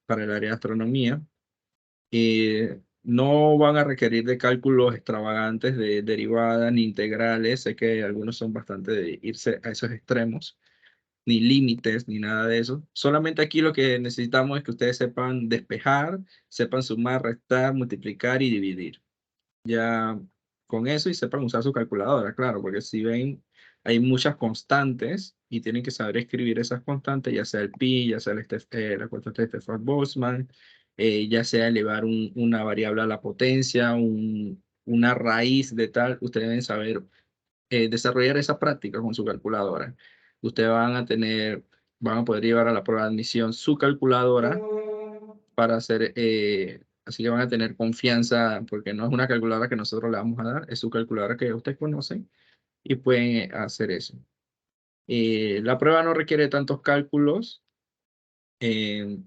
para el área de astronomía. No van a requerir de cálculos extravagantes de derivadas ni integrales. Sé que algunos son bastante de irse a esos extremos, ni límites, ni nada de eso. Solamente aquí lo que necesitamos es que ustedes sepan despejar, sepan sumar, restar, multiplicar y dividir. Ya con eso y sepan usar su calculadora, claro, porque si ven, hay muchas constantes y tienen que saber escribir esas constantes, ya sea el pi, ya sea la constante de Stefan-Boltzmann, ya sea elevar una variable a la potencia, una raíz de tal, ustedes deben saber desarrollar esa práctica con su calculadora. Ustedes van a poder llevar a la prueba de admisión su calculadora para hacer, así que van a tener confianza, porque no es una calculadora que nosotros le vamos a dar, es su calculadora que ustedes conocen y pueden hacer eso. La prueba no requiere tantos cálculos de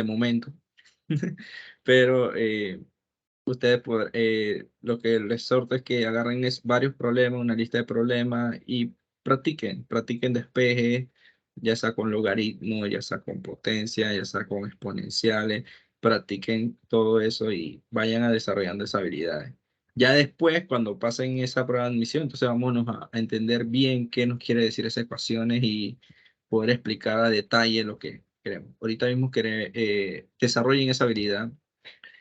momento, pero ustedes lo que les exhorto es que agarren varios problemas, una lista de problemas y practiquen despeje, ya sea con logaritmos, ya sea con potencia, ya sea con exponenciales, practiquen todo eso y vayan a desarrollando esas habilidades. Ya después, cuando pasen esa prueba de admisión, entonces vámonos a entender bien qué nos quiere decir esas ecuaciones y poder explicar a detalle lo que queremos. Ahorita mismo desarrollen esa habilidad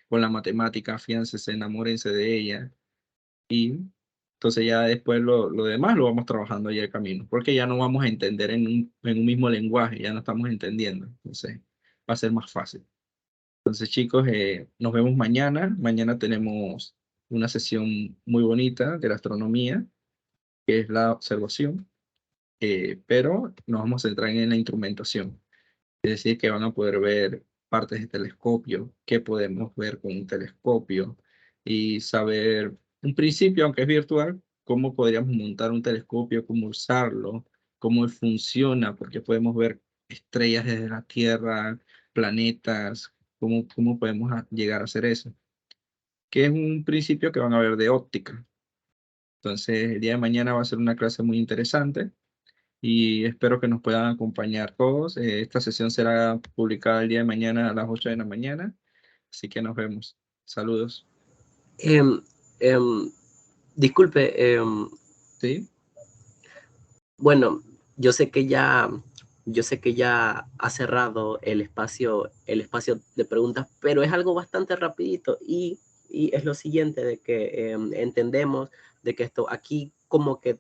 con la matemática, afiáncense, enamórense de ella y entonces ya después lo demás lo vamos trabajando ahí el camino, porque ya no vamos a entender en un mismo lenguaje, ya no estamos entendiendo, entonces va a ser más fácil. Entonces chicos, nos vemos mañana. Mañana tenemos una sesión muy bonita de la astronomía, que es la observación, pero nos vamos a centrar en la instrumentación. Es decir, que van a poder ver partes de telescopio, qué podemos ver con un telescopio y saber, un principio, aunque es virtual, cómo podríamos montar un telescopio, cómo usarlo, cómo funciona, porque podemos ver estrellas desde la Tierra, planetas, cómo podemos llegar a hacer eso. Que es un principio que van a ver de óptica. Entonces, el día de mañana va a ser una clase muy interesante y espero que nos puedan acompañar todos. Esta sesión será publicada el día de mañana a las 8 de la mañana, así que nos vemos. Saludos. Disculpe, ¿Sí? bueno, yo sé que ya ha cerrado el espacio de preguntas, pero es algo bastante rapidito y es lo siguiente, de que entendemos de que esto aquí como que